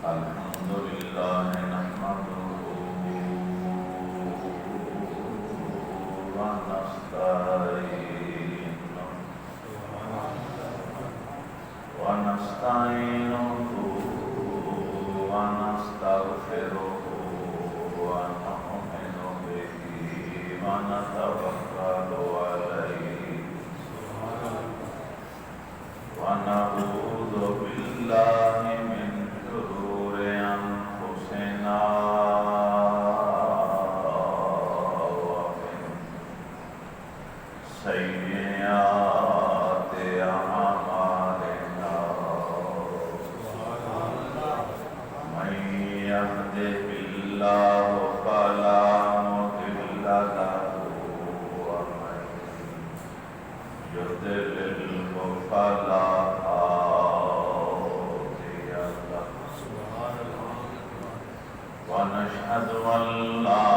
الحمد لله نحمده ونستعينه ونستغفره ونؤمن به ونتوكل عليه ونعوذ بالله من شرور أنفسنا ومن سيئات أعمالنا من يهده الله فلا مضل له ومن يضلل فلا هادي له ونشهد أن لا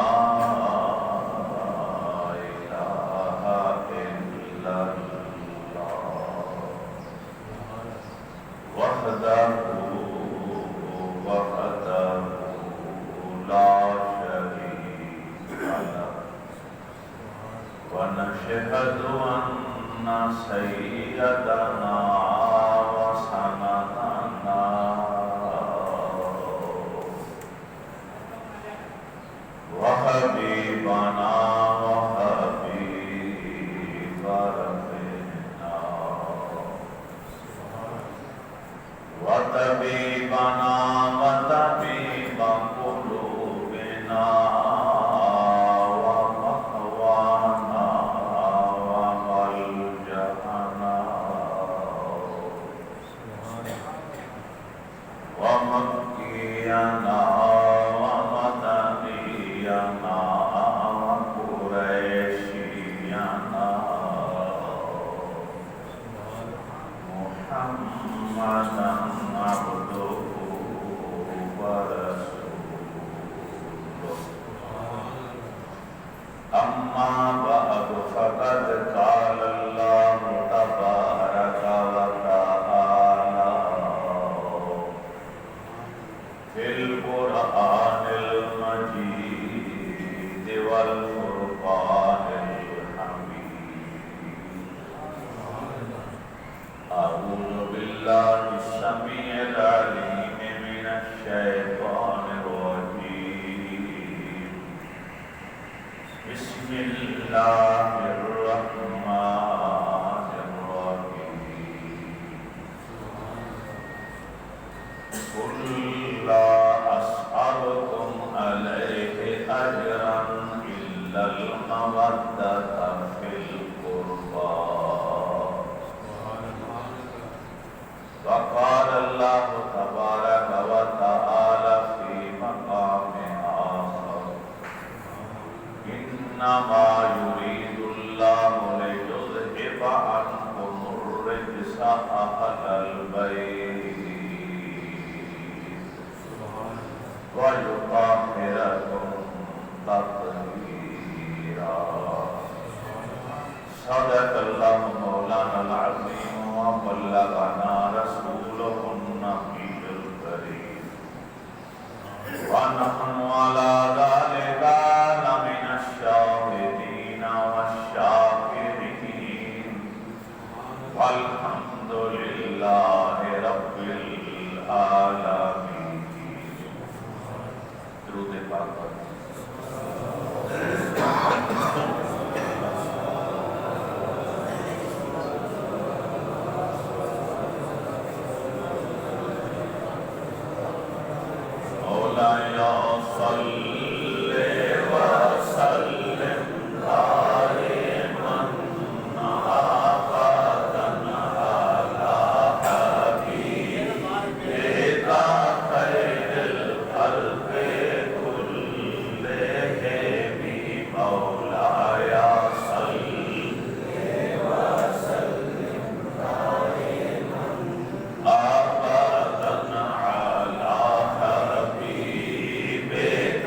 إله إلا الله وحده لا شريك له ونشهد أن سيدنا وسندنا وحبيبنا وحبيب ربنا وطبيبنا وطبيب قلوبنا ومأوانا وملجأنا ومكينا ومدنينا وقريشينا محمدا عبده ورسوله أما بعد فقد قال الله تبارك وتعالى في القرآن المجيد والفرقان الحميد أعوذ بالله السميع العليم من الشيطان الرجيم بسم الله الرحمن الرحيم قل لا أسألكم عليه أجرا إلا المودة في القربى وقال الله تبارك وتعالى في مقام آخر إنما يريد الله ليذهب عنكم الرجس أهل البيت ويطهركم تطهيرا صدق الله مولانا العظيم وبلغنا رسوله النبي الكريم ونحن على ذلك لمن الشاهدين والشاكرين والحمد لله رب العالمين. درود پاک پڑھیں.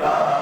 کا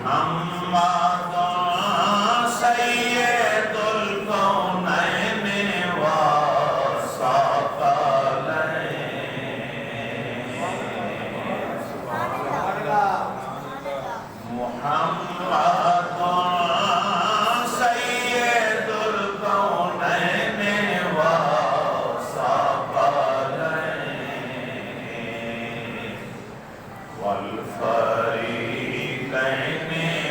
محمد سید الکونین والثقلین محمد سید الکونین والثقلین والفریقین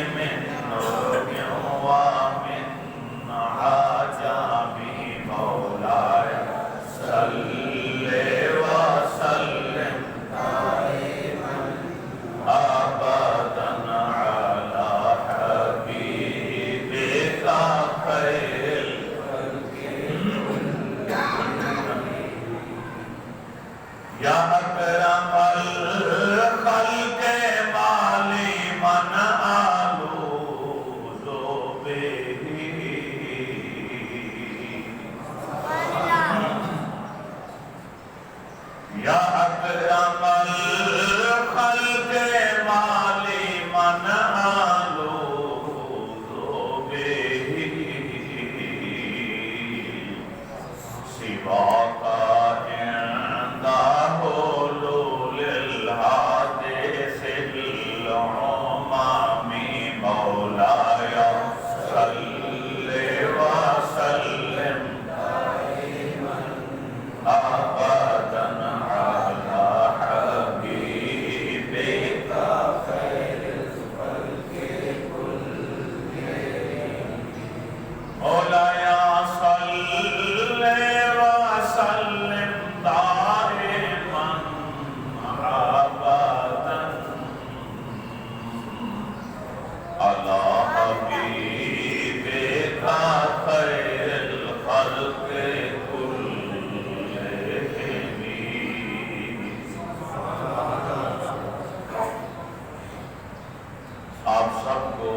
من نور ومن عجب مولاي صل وسلم أبدا على حبيبك خير يا أكرم الخلق مالي من ألوذ به يا أكرم الخلق مالي من ألوذ به سواك عند حلول الحادث العمام مولاي صل وسلم أبدا على حبيبك خير الخلق كلهم مولاي صل وسلم دائما أبدا على حبيبك خير الخلق آپ سب کو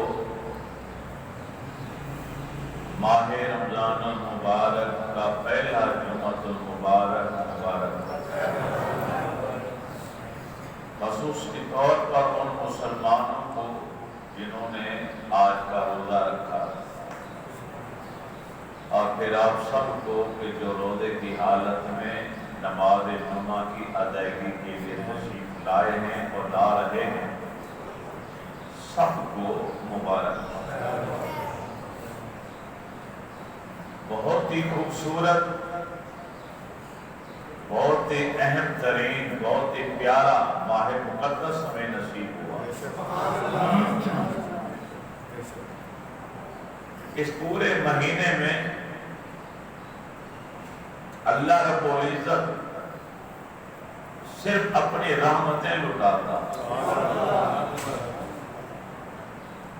ماہ رمضان المبارک کا پہلا جمعۃ المبارک مبارک خصوصی طور پر ان مسلمانوں کو جنہوں نے آج کا روزہ رکھا اور پھر آپ سب کو کہ جو روزے کی حالت میں نماز جمعہ کی ادائیگی کے لیے تشریف لائے ہیں اور لا رہے ہیں سب کو مبارک بہت ہی خوبصورت بہت ہی اہم ترین بہت ہی پیارا ماہ مقدس ہمیں نصیب ہوا اس پورے مہینے میں اللہ رب العزت صرف اپنی رحمتیں لٹاتا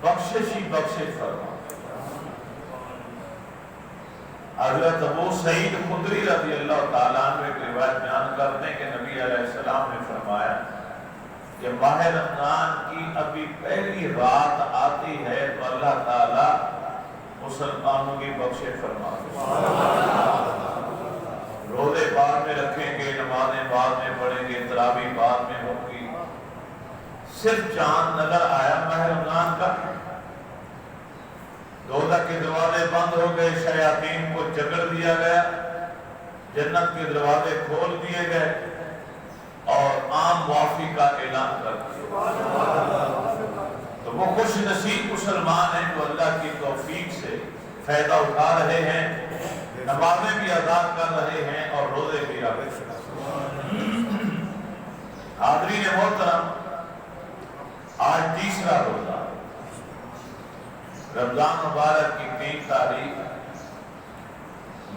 بخشش ہی بخشش فرما حضرت ابو سعید خدری رضی اللہ تعالیٰ عنہ ایک روایت بیان کرتے ہیں کہ نبی علیہ السلام نے فرمایا کہ ماہ رمضان کی ابھی پہلی رات آتی ہے تو اللہ تعالیٰ مسلمانوں کی بخشش فرماتے روزے بعد میں رکھیں گے نمازیں بعد میں پڑھیں گے تراویح بعد میں ہوگی صرف چاند نظر آیا ماہ رمضان کا دوزخ کے دروازے بند ہو گئے شیاطین کو جکڑ دیا گیا جنت کے دروازے کھول دیے گئے اور عام معافی کا اعلان کر دیا تو وہ خوش نصیب مسلمان ہیں جو اللہ کی توفیق سے فائدہ اٹھا رہے ہیں نمازیں بھی ادا کر رہے ہیں اور روزے بھی رکھے ہیں حاضرین محترم آج تیسرا روزہ رمضان مبارک کی 3 تاریخ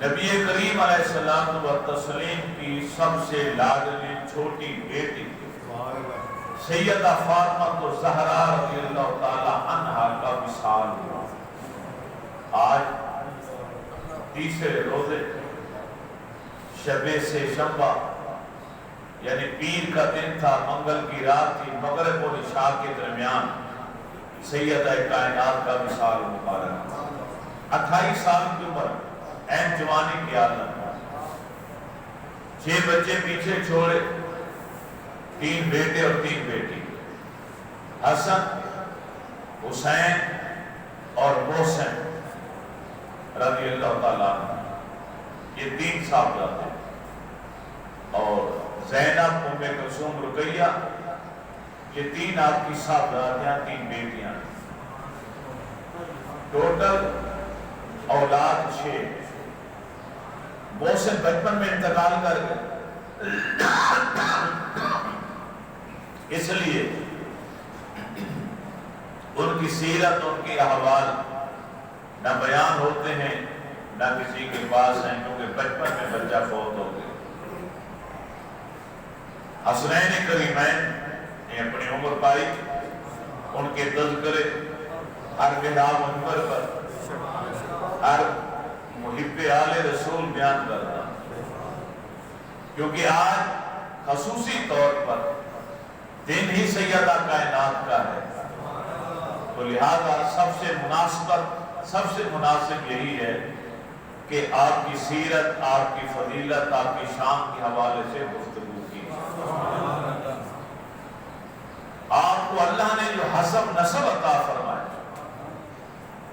نبی کریم علیہ السلام و تسلیم کی سب سے لاڈلی چھوٹی بیٹی سیدہ فاطمہ الزہرا رضی اللہ تعالی عنہا کا وصال ہوا آج تیسرے روزے شب سے شنبہ یعنی پیر کا دن تھا منگل کی رات تھی مغرب اور عشاء کے درمیان سیدہ کائنات کا وصال مبارک 28 سال کی عمر عین جوانی کی عالم 6 بچے پیچھے چھوڑے 3 بیٹے اور 3 بیٹی حسن حسین اور محسن رضی اللہ تعالیٰ عنہ، یہ 3 صاحبزادے، اور زینب، ام کلثوم، رقیہ، یہ 3 آپ کی صاحبزادیاں، 3 بیٹیاں، ٹوٹل اولاد 6۔ محسن بچپن میں انتقال کر گئے، اس لیے ان کی سیرت، ان کے احوال نہ بیان ہوتے ہیں نہ کسی کے پاس ہیں، کیونکہ بچپن میں بچہ فوت ہو گئے۔ حسنین کریمین نے اپنی عمر پائی، ان کے تذکرے ہر محراب منبر پر ہر محب آل رسول بیان کرتا، کیونکہ آج خصوصی طور پر دن ہی سیدہ کائنات کا ہے، تو لہذا سب سے مناسب یہی ہے کہ آپ کی سیرت، آپ کی فضیلت، آپ کی شان کے حوالے سے گفتگو کی۔ آپ کو اللہ نے جو حسب نسب عطا فرمایا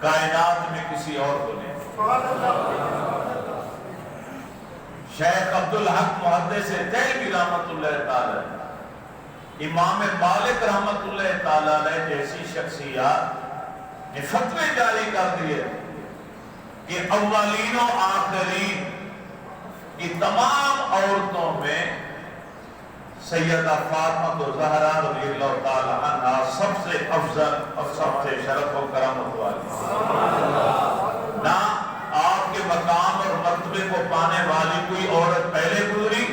کائنات میں کسی اور کو نہیں۔ شیخ عبدالحق محدث دہلوی رحمت اللہ تعالی، امام مالک رحمت اللہ تعالی جیسی شخصیات نے فتوے جاری کر دیے کہ اولین و آخرین کی تمام عورتوں میں سیدہ فاطمہ زہرا رضی اللہ تعالی عنہ سب سے افضل اور سب سے شرف و کرامت والی، نہ آپ کے مقام اور مرتبے کو پانے والی کوئی عورت پہلے گزری،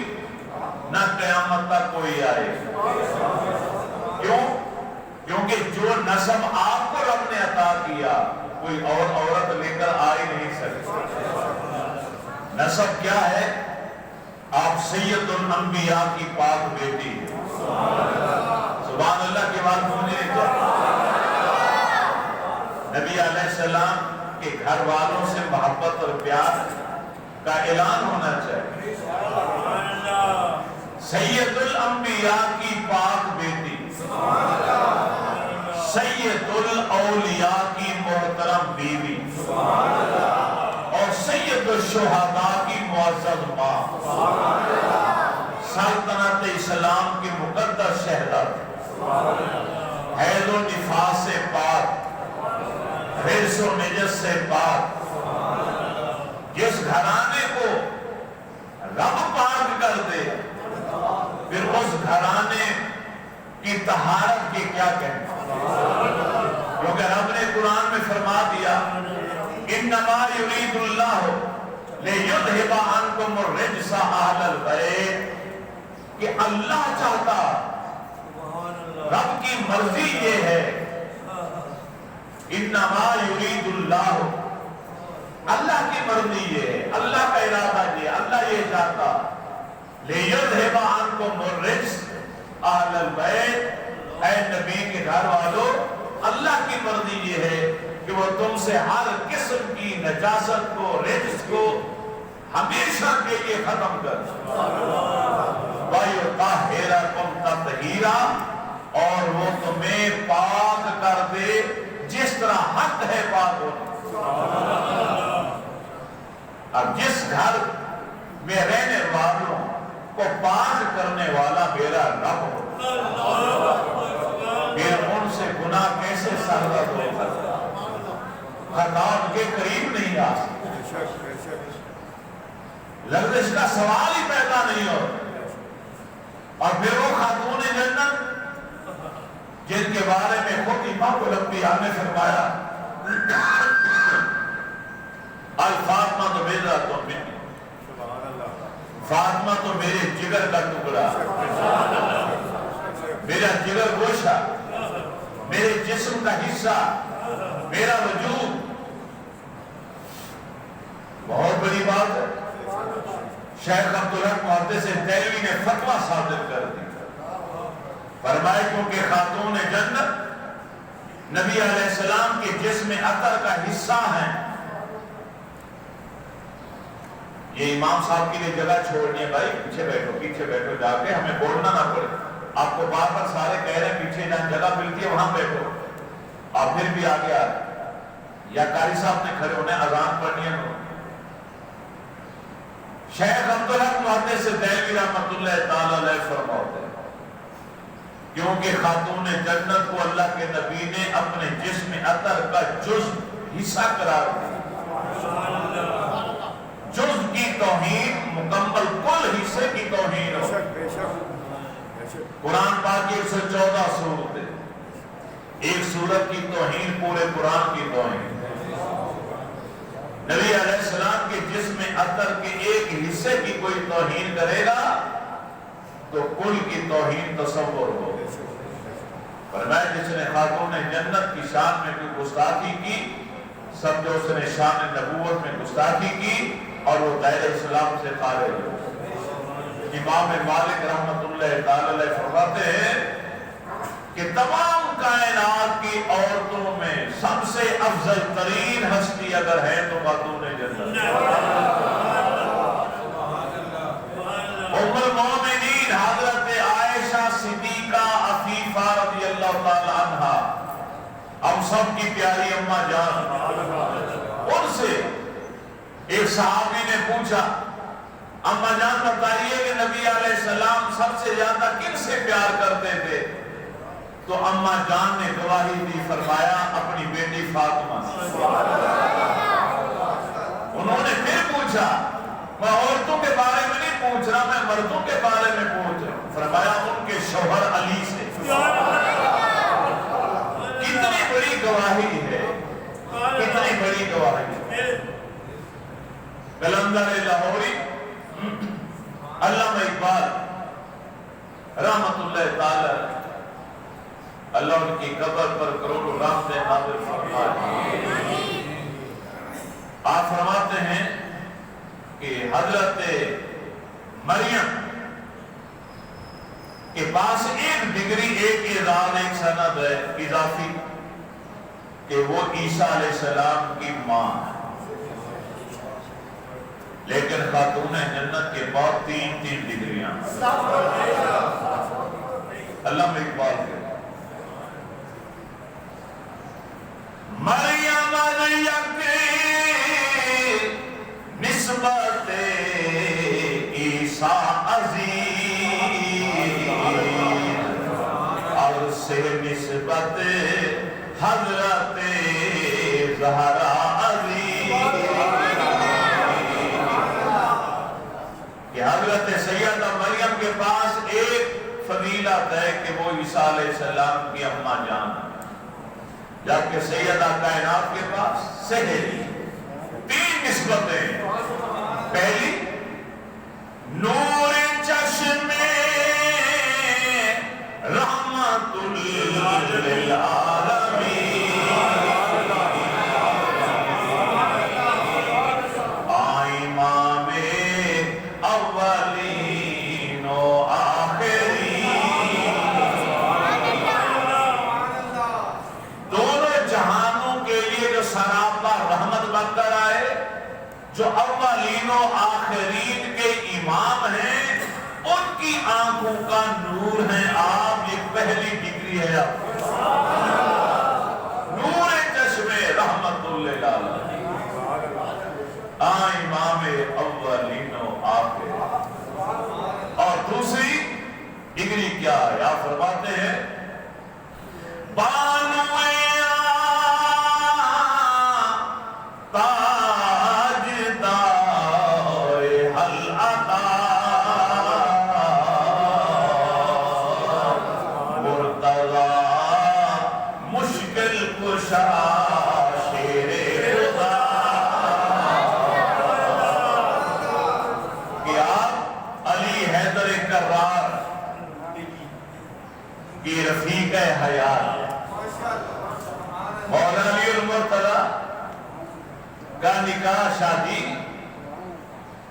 نہ قیامت تک کوئی آئے۔ کیوں؟ کیونکہ جو نسب آپ کو رب نے عطا کیا کوئی اور عورت لے کر آ ہی نہیں سکتی۔ نسب کیا ہے؟ آپ سید الانبیاء کی پاک بیٹی ہیں۔ سبحان اللہ کی بات ہونے چاہیے۔ نبی علیہ السلام کے گھر والوں سے محبت اور پیار کا اعلان ہونا چاہیے۔ سید الانبیاء کی پاک بیٹی، سید الاولیاء کی محترم بیوی، اور سید الشہداء کی معزز ماں، سلطنت اسلام کی مقدس شہزادی، حیض و نفاس سے پاک، حرص و نجس سے پاک، جس گھرانے کو رب پاک کر دے پھر اس گھرانے کی طہارت کی کیا کہنا، کیونکہ رب نے قرآن میں فرما دیا انما یرید اللہ لیذھب عنکم الرجس اہل البیت، کہ اللہ چاہتا، رب کی مرضی یہ ہے، انما یرید اللہ، اللہ کی مرضی یہ ہے، اللہ کا ارادہ یہ، اللہ یہ چاہتا، لیذھب عنکم الرجس اہل البیت، اے نبی کے گھر والوں، اللہ کی مرضی یہ ہے کہ وہ تم سے ہر قسم کی نجاست کو، رجس کو ہمیشہ کے لیے ختم کر وَيُطَهِّرَكُمْ تَطْهِيرًا، اور وہ تمہیں پاک کر دے جس طرح حق ہے پاک ہونے۔ اب جس گھر میں رہنے والوں کو پاک کرنے والا میرا رب ہو، پھر ان سے گناہ کیسے سرزد ہو سکتا، خطا ان کے قریب نہیں آ سکتا، لغزش کا سوال ہی پیدا نہیں ہو۔ اور پھر وہ خاتون جنت جن کے بارے میں خود امام الانبیاء نے فرمایا الفاطمہ تو میرا تو منی، فاطمہ تو میرے جگر کا ٹکڑا، میرا جگر گوشہ، میرے جسم کا حصہ، میرا وجود۔ بہت بڑی بات ہے۔ شیخ عبدالحق محدث دہلوی نے فتویٰ صادر کر دی، فرمائے کیونکہ خاتون جنت نبی علیہ السلام کے جسم عطر کا حصہ ہیں۔ یہ امام صاحب کے لیے جگہ چھوڑنی ہے، بھائی پیچھے بیٹھو جا کے، ہمیں بولنا نہ پڑے۔ آپ کو بار بار سارے کہہ رہے ہیں پیچھے جہاں جگہ ملتی ہے وہاں بیٹھو، اور پھر بھی آگے آ یا قاری صاحب نے کھڑے ہونے اذان پڑھنی ہے. شیخ عبدالحق محدث دہلوی رحمۃ اللہ تعالی علیہ فرماتے ہیں کیونکہ خاتون جنت کو اللہ کے نبی نے اپنے جسم عطر کا جز حصہ قرار دیا. جز کی توہین مکمل کل حصے کی توہین ہو. قرآن پاک کی 114 سورت ہے، ایک سورت کی توہین پورے قرآن کی توہین. نبی علیہ السلام کے جسم عطر کے ایک حصے کی کوئی توہین کرے گا تو کل کی توہین تصور ہو. فرمایا جس نے خاتون جنت کی شان میں کوئی گستاخی کی سمجھو اس نے شان نبوت میں گستاخی کی اور وہ دائرہ اسلام سے خارج ہو. امام مالک رحمت اللہ تعالی علیہ فرماتے ہیں کہ تمام کائنات کی عورتوں میں سب سے افضل ترین ہستی اگر ہے تو خاتون جنت. ام المومنین حضرت عائشہ صدیقہ عفیفہ رضی اللہ تعالی عنہا، ہم سب کی پیاری اماں جان، ان سے ایک صحابی نے پوچھا اماں جان بتائیے کہ نبی علیہ السلام سب سے زیادہ کن سے پیار کرتے تھے؟ تو اماں جان نے گواہی دی، فرمایا اپنی بیٹی فاطمہ. انہوں نے پھر پوچھا میں عورتوں کے بارے میں نہیں پوچھ رہا، میں مردوں کے بارے میں پوچھ رہا ہوں. فرمایا ان کے شوہر علی سے. کتنی بڑی گواہی ہے، کتنی بڑی گواہی ہے. قلندر لاہوری علامہ اقبال رحمت اللہ تعالی اللہ ان کی قبر پر کروڑوں رحمتیں نازل فرمائے. آپ فرماتے ہیں کہ حضرت مریم کے پاس ایک ڈگری، ایک اعزاز، ایک سند ہے اضافی کہ وہ عیسیٰ علیہ السلام کی ماں ہے. لیکن خاتون جنت کے بعد تین ڈگریاں. علامہ اقبال کے مریم نسبت عیسیٰ عزیز اور سے نسبت حضرت زہرا عزیز کہ حضرت سیدہ مریم کے پاس ایک فضیلت ہے کہ وہ عیسیٰ علیہ السلام کی اماں جان ہے، جبکہ سیدہ کائنات کے پاس سہیلی. تین نسبتیں. پہلی نور چشم رحمت للعالمین امام اولین و آخرین. دونوں جہانوں کے لیے جو سراپا رحمت بن کر آئے، جو اولین و آخرین کے امام ہیں، ان کی آنکھوں کا نور ہے آپ. یہ پہلی ڈگری ہے آپ. نور چشم رحمت للعالمین امام اولین و آخرین. اور دوسری ڈگری کیا ہے؟ آپ فرماتے ہیں بانو کی رفیق حیات مولا علی المرتضی کا نکاح شادی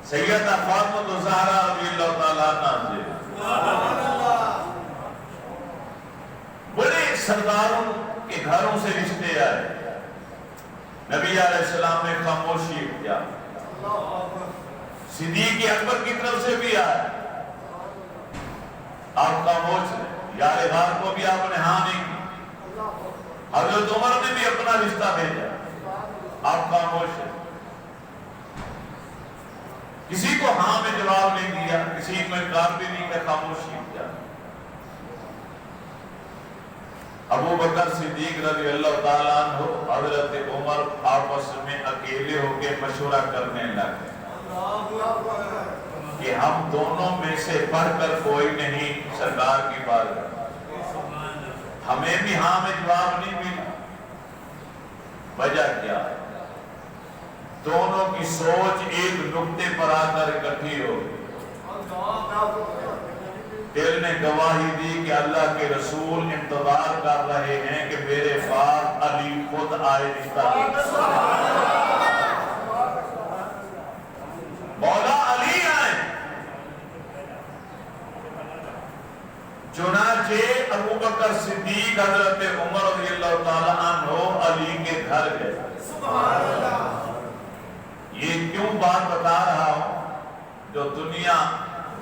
سیدہ فاطمہ الزہرا رضی اللہ تعالیٰ عنہ سے. بڑے سرداروں کے گھروں سے رشتے آئے. نبی علیہ السلام نے خاموشی کیا. صدیق اکبر کی طرف سے بھی آئے، آپ خاموش رہے. یار غار کو بھی آپ نے ہاں نہیں کی. حضرت عمر نے بھی اپنا رشتہ بھیجا، آپ خاموش ہیں، کسی کو ہاں میں جواب نہیں دیا، کسی کو انکار بھی نہیں کیا، خاموشی کیا۔ ابو بکر صدیق رضی اللہ تعالیٰ عنہ حضرت عمر آپس میں اکیلے ہو کے مشورہ کرنے لگے کہ ہم دونوں میں سے بڑھ کر کوئی نہیں سرکار کی بارگاہ، ہمیں بھی ہاں میں جواب نہیں ملا۔ وجہ کیا ہے؟ دونوں کی سوچ ایک نقطے پر آ کر اکٹھی ہو گئی۔ دل نے گواہی دی کہ اللہ کے رسول انتظار کر رہے ہیں کہ میرے پاس علی خود آئے رشتہ لے، مولا علی آئے۔ چنانچہ ابو بکر صدیق حضرت عمر رضی اللہ تعالیٰ عنہ علی کے گھر گئے۔ یہ کیوں بات بتا رہا ہوں؟ جو دنیا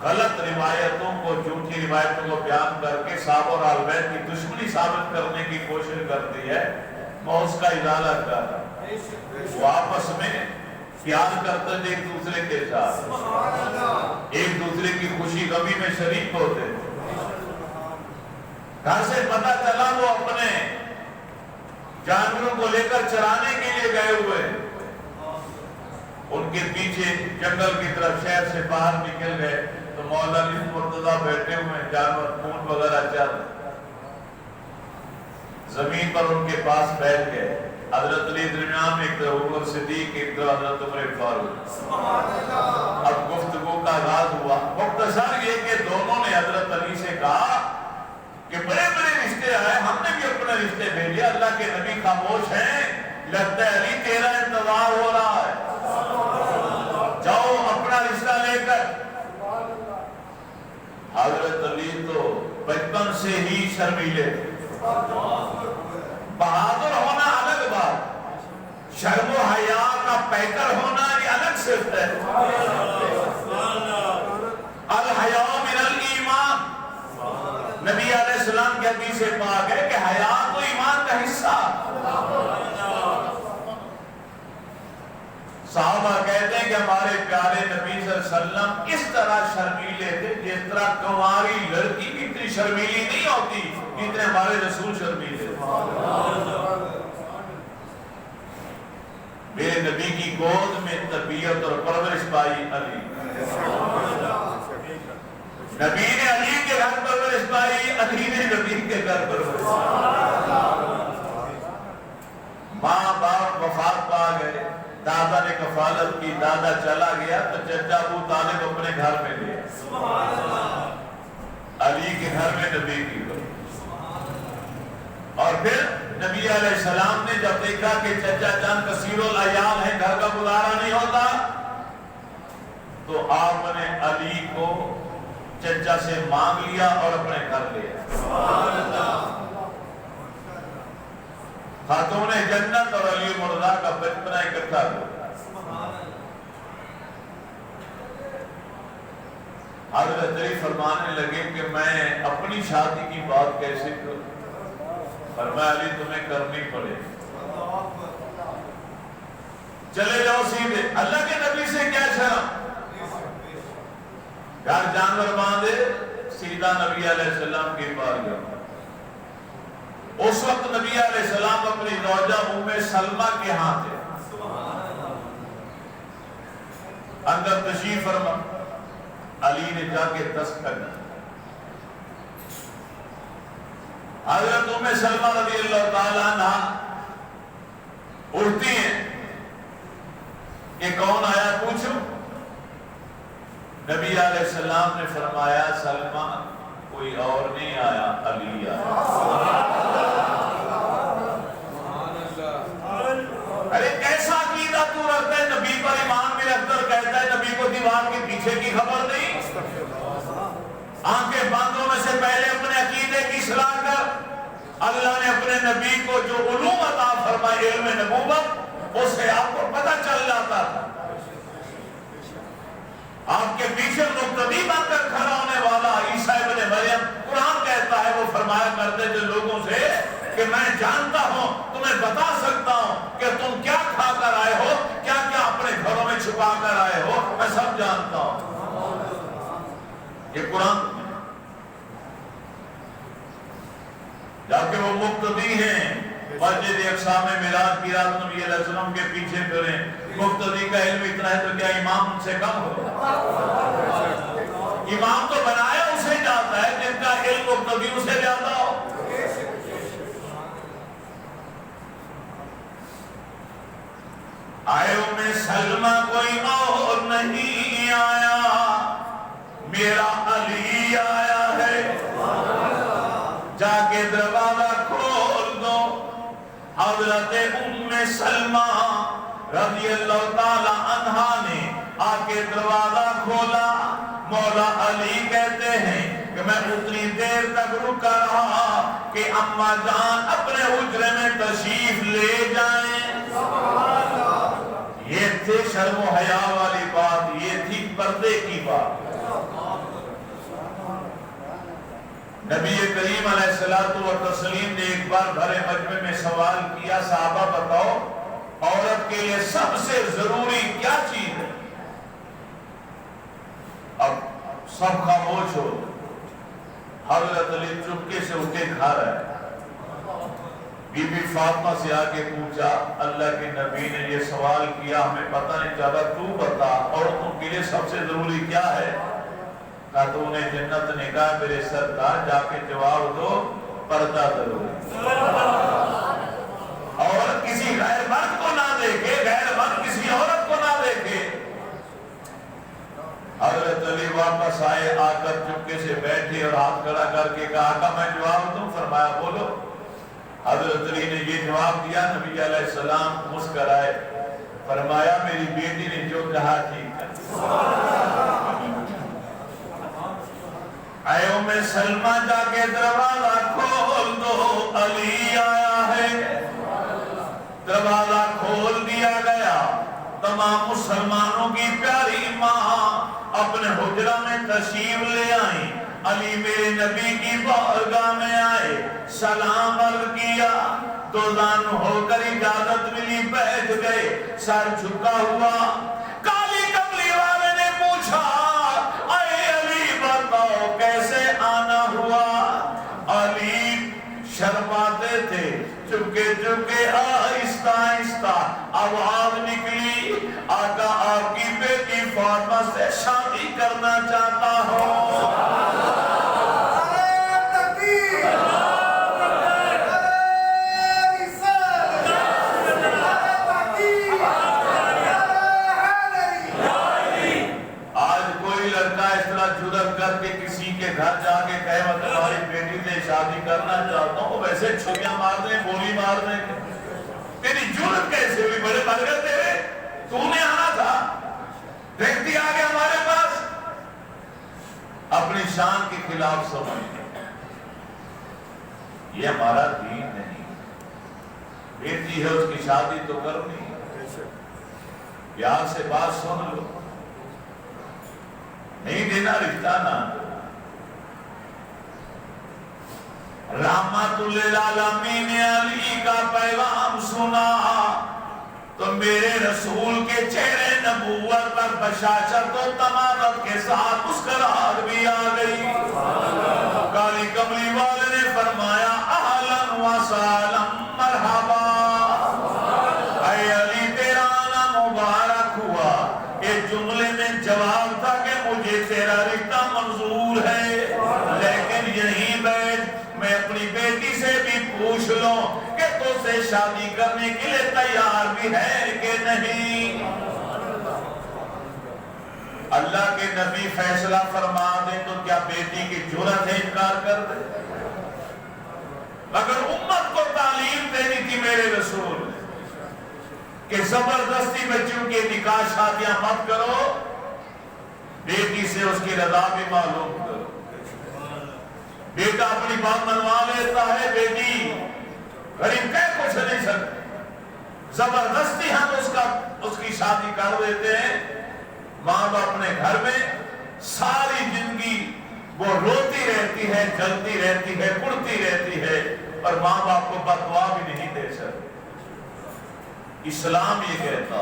غلط روایتوں کو، جھوٹی روایتوں کو بیان کر کے صحابہ اور اہل بیت کی دشمنی ثابت کرنے کی کوشش کرتی ہے، میں اس کا ازالہ کر رہا ہوں۔ وہ آپس میں پیار کرتے تھے ایک دوسرے کے ساتھ، ایک دوسرے کی خوشی غمی میں شریک ہوتے تھے۔ گھر سے پتہ چلا وہ اپنے جانوروں کو لے کر چرانے کے لیے گئے ہوئے، ان کے پیچھے جنگل کی طرف شہر سے باہر نکل گئے تو مولا علی مرتضیٰ بیٹھے ہوئے، جانور اونٹ وغیرہ چر، زمین پر ان کے پاس بیٹھ گئے۔ حضرت علی درمیان ایک طرف عمر صدیق، ایک طرف حضرت عمر فاروق۔ اب گفتگو کا آغاز ہوا۔ مختصر یہ کہ دونوں نے حضرت علی سے کہا کہ بڑے بڑے رشتے آئے، ہم نے بھی اپنے رشتے بھیجے، اللہ کے نبی خاموش ہیں، لگتا ہے علی تیرا انتظار ہو رہا ہے، جاؤ اپنا رشتہ لے کر۔ حضرت علی تو بچپن سے ہی شرمیلے تھے، بہادر ہونا الگ بات، شرم و حیا کا پیکر ہونا یہ الگ صفت ہے۔ الحیاء من الایمان، نبی علیہ السلام کے حدیث پاک ہے کہ حیا تو ایمان کا حصہ۔ صحابہ کہتے ہیں کہ ہمارے پیارے نبی صلی اللہ علیہ وسلم اس طرح شرمیلے تھے جس طرح کنواری لڑکی بھی اتنی شرمیلی نہیں ہوتی جتنے ہمارے رسول شرمیلے تھے۔ میرے نبی کی گود میں تربیت اور پرورش پائی علی، نبی نے علی کے گھر پرورش پائی، علی نے نبی کے گھر پرورش پائی۔ ماں باپ وفات پا گئے، دادا نے کفالت کی، دادا چلا گیا تو چچا ابو طالب اپنے گھر میں لیا، علی کے گھر میں نبی کی گئی۔ اور پھر نبی علیہ السلام نے جب دیکھا کہ چچا جان کثیر العیال ہیں، گھر کا گزارا نہیں ہوتا، تو آپ نے علی کو چچا سے مانگ لیا اور اپنے گھر لیا۔ خاتون جنت اور علی مرضا کا بچپنا اکٹھا ہوا۔ حضرت علی فرمانے لگے کہ میں اپنی شادی کی بات کیسے کروں؟ فرمایا علی تمہیں کرنی پڑے، چلے جاؤ سیدھے، اللہ کے نبی سے کیا شرم، گھر جانور باندھے سیدھا نبی علیہ السلام کے پاس گیا۔ اس وقت نبی علیہ السلام اپنی زوجہ ام سلمہ کے ہاں تھے، اندر تشریف فرما، علی نے جا کے دستک دی۔ حضرت ام سلمہ رضی اللہ تعالیٰ عنہ اٹھتی ہیں کہ کون آیا پوچھو؟ نبی علیہ السلام نے فرمایا سلمہ کوئی اور نہیں آیا، علی آیا۔ ارے کیسا عقیدہ تو رکھتا ہے، نبی پر ایمان میں رکھ کر کہتا ہے نبی کو دیوار کے پیچھے کی خبر نہیں؟ آنکھیں بند ہونے سے پہلے اپنے عقیدے کی اصلاح کر۔ اللہ نے اپنے نبی کو جو علوم عطا فرمائے، علم نبوت، اس سے آپ کو پتہ چل جاتا تھا۔ آپ کے پیچھے مقتدی بن کر کھڑا ہونے والا عیسیٰ ابن مریم، قرآن کہتا ہے وہ فرمایا کرتے تھے لوگوں سے کہ میں جانتا ہوں، تمہیں بتا سکتا ہوں کہ تم کیا کھا کر آئے ہو، کیا کیا اپنے گھروں میں چھپا کر آئے ہو، میں سب جانتا ہوں۔ یہ قرآن جا کے وہ مقتدی ہیں مسجد اقصا میں میلاد کی رات نبی علیہ السلام کے پیچھے پھریں، مقتدی کا علم اتنا ہے تو کیا امام ان سے کم ہو؟ امام تو بنایا اسے جاتا ہے جن کا علم مقتدی اسے زیادہ ہو۔ آئے ام سلمہ کوئی اور نہیں آیا، میرا علی آیا ہے، جا کے دروازہ کھول دو۔ حضرت ام سلمہ رضی اللہ تعالی عنہا نے آ کے دروازہ کھولا۔ مولا علی کہتے ہیں کہ میں اتنی دیر تک رکا رہا کہ اماں جان اپنے حجرے میں تشریف لے جائیں۔ یہ تھی شرم و حیا والی بات، یہ تھی پردے کی بات۔ نبی کریم علیہ الصلوۃ والتسلیم نے ایک بار بھرے مجمع میں سوال کیا، صحابہ بتاؤ عورت کے لیے سب سے ضروری کیا چیز ہے؟ اب سب خاموش ہو۔ حضرت علی چپکے سے اٹھے گھر آئے، بی بی فاطمہ سے آگے پوچھا، اللہ کے نبی نے یہ سوال کیا، ہمیں پتہ نہیں چلا، تو بتا عورتوں کے لیے سب سے ضروری کیا ہے؟ کہا تو انہیں جنت نے کہا میرے سرکار جا کے جواب دو، پردہ ضروری۔ عورت کسی غیر مرد کو نہ دیکھے، غیر مرد کسی عورت کو نہ دیکھے۔ حضرت علی واپس آئے، آ کر چپکے سے بیٹھے اور ہاتھ کھڑا کر کے کہا آقا میں جواب دوں؟ فرمایا بولو۔ حضرت علی نے یہ جواب دیا، نبی علیہ السلام مسکرائے، فرمایا میری بیٹی نے جو کہا ٹھیک ہے۔ اے ام سلمہ جا کے دروازہ کھول دو، علی آیا ہے۔ دروازہ کھول دیا گیا، تمام مسلمانوں کی پیاری ماں اپنے حجرہ میں تشریف لے آئیں۔ علی میرے نبی کی بارگاہ میں آئے، سلام عرض کیا، دوزان ہو کر اجازت ملی، بیٹھ گئے، سر جھکا ہوا۔ کالی کملی والے نے پوچھا اے علی بتاؤ کیسے آنا ہوا؟ علی شرماتے تھے، چپکے چپکے آہستہ آہستہ آواز نکلی، آقا آپ کی بیٹی فاطمہ سے شادی کرنا چاہتا ہوں۔ گھر جا کے کہے میں تمہاری بیٹی سے شادی کرنا چاہتا ہوں، ویسے چھریاں مار دیں، گولی مار دیں، تیری جرت کیسے ہوئی؟ بڑے برگر تیرے، تو نے آنا تھا، دیکھتی آگے ہمارے پاس۔ اپنی شان کے خلاف سمجھتے، یہ ہمارا دین نہیں، بیٹی ہے اس کی شادی تو کرنی، پیار سے بات سن لو، نہیں دینا رشتہ نہ دو۔ رحمت للعالمین نے علی کا پیغام سنا تو میرے رسول کے چہرے نبوت پر بشاشت و تمامت کے ساتھ مسکراہٹ بھی آ گئی۔ کالی کملی والے نے فرمایا اہلا و سہلا مرحبا، اے علی تیرا آنا مبارک ہوا۔ ایک جملے میں جواب تھا کہ مجھے تیرا رشتہ منظور ہے، لیکن یہیں بیٹھ میں اپنی بیٹی سے بھی پوچھ لوں کہ تو سے شادی کرنے کے لیے تیار بھی ہے کہ نہیں۔ اللہ کے نبی فیصلہ فرما دیں تو کیا بیٹی کی جرت ہے انکار کر دے؟ مگر امت کو تعلیم دینی تھی میرے رسول کہ زبردستی بچوں کے نکاح شادیاں مت کرو، بیٹی سے اس کی رضا بھی معلوم کرو۔ بیٹا اپنی بات منوا لیتا ہے، بیٹی غریب کہہ کچھ نہیں سکتے، زبردستی ہم اس کی شادی کر دیتے ہیں۔ ماں باپ اپنے گھر میں ساری زندگی وہ روتی رہتی ہے، جلتی رہتی ہے، پڑتی رہتی ہے، اور ماں باپ کو بددعا بھی نہیں دے سکتے۔ اسلام یہ کہتا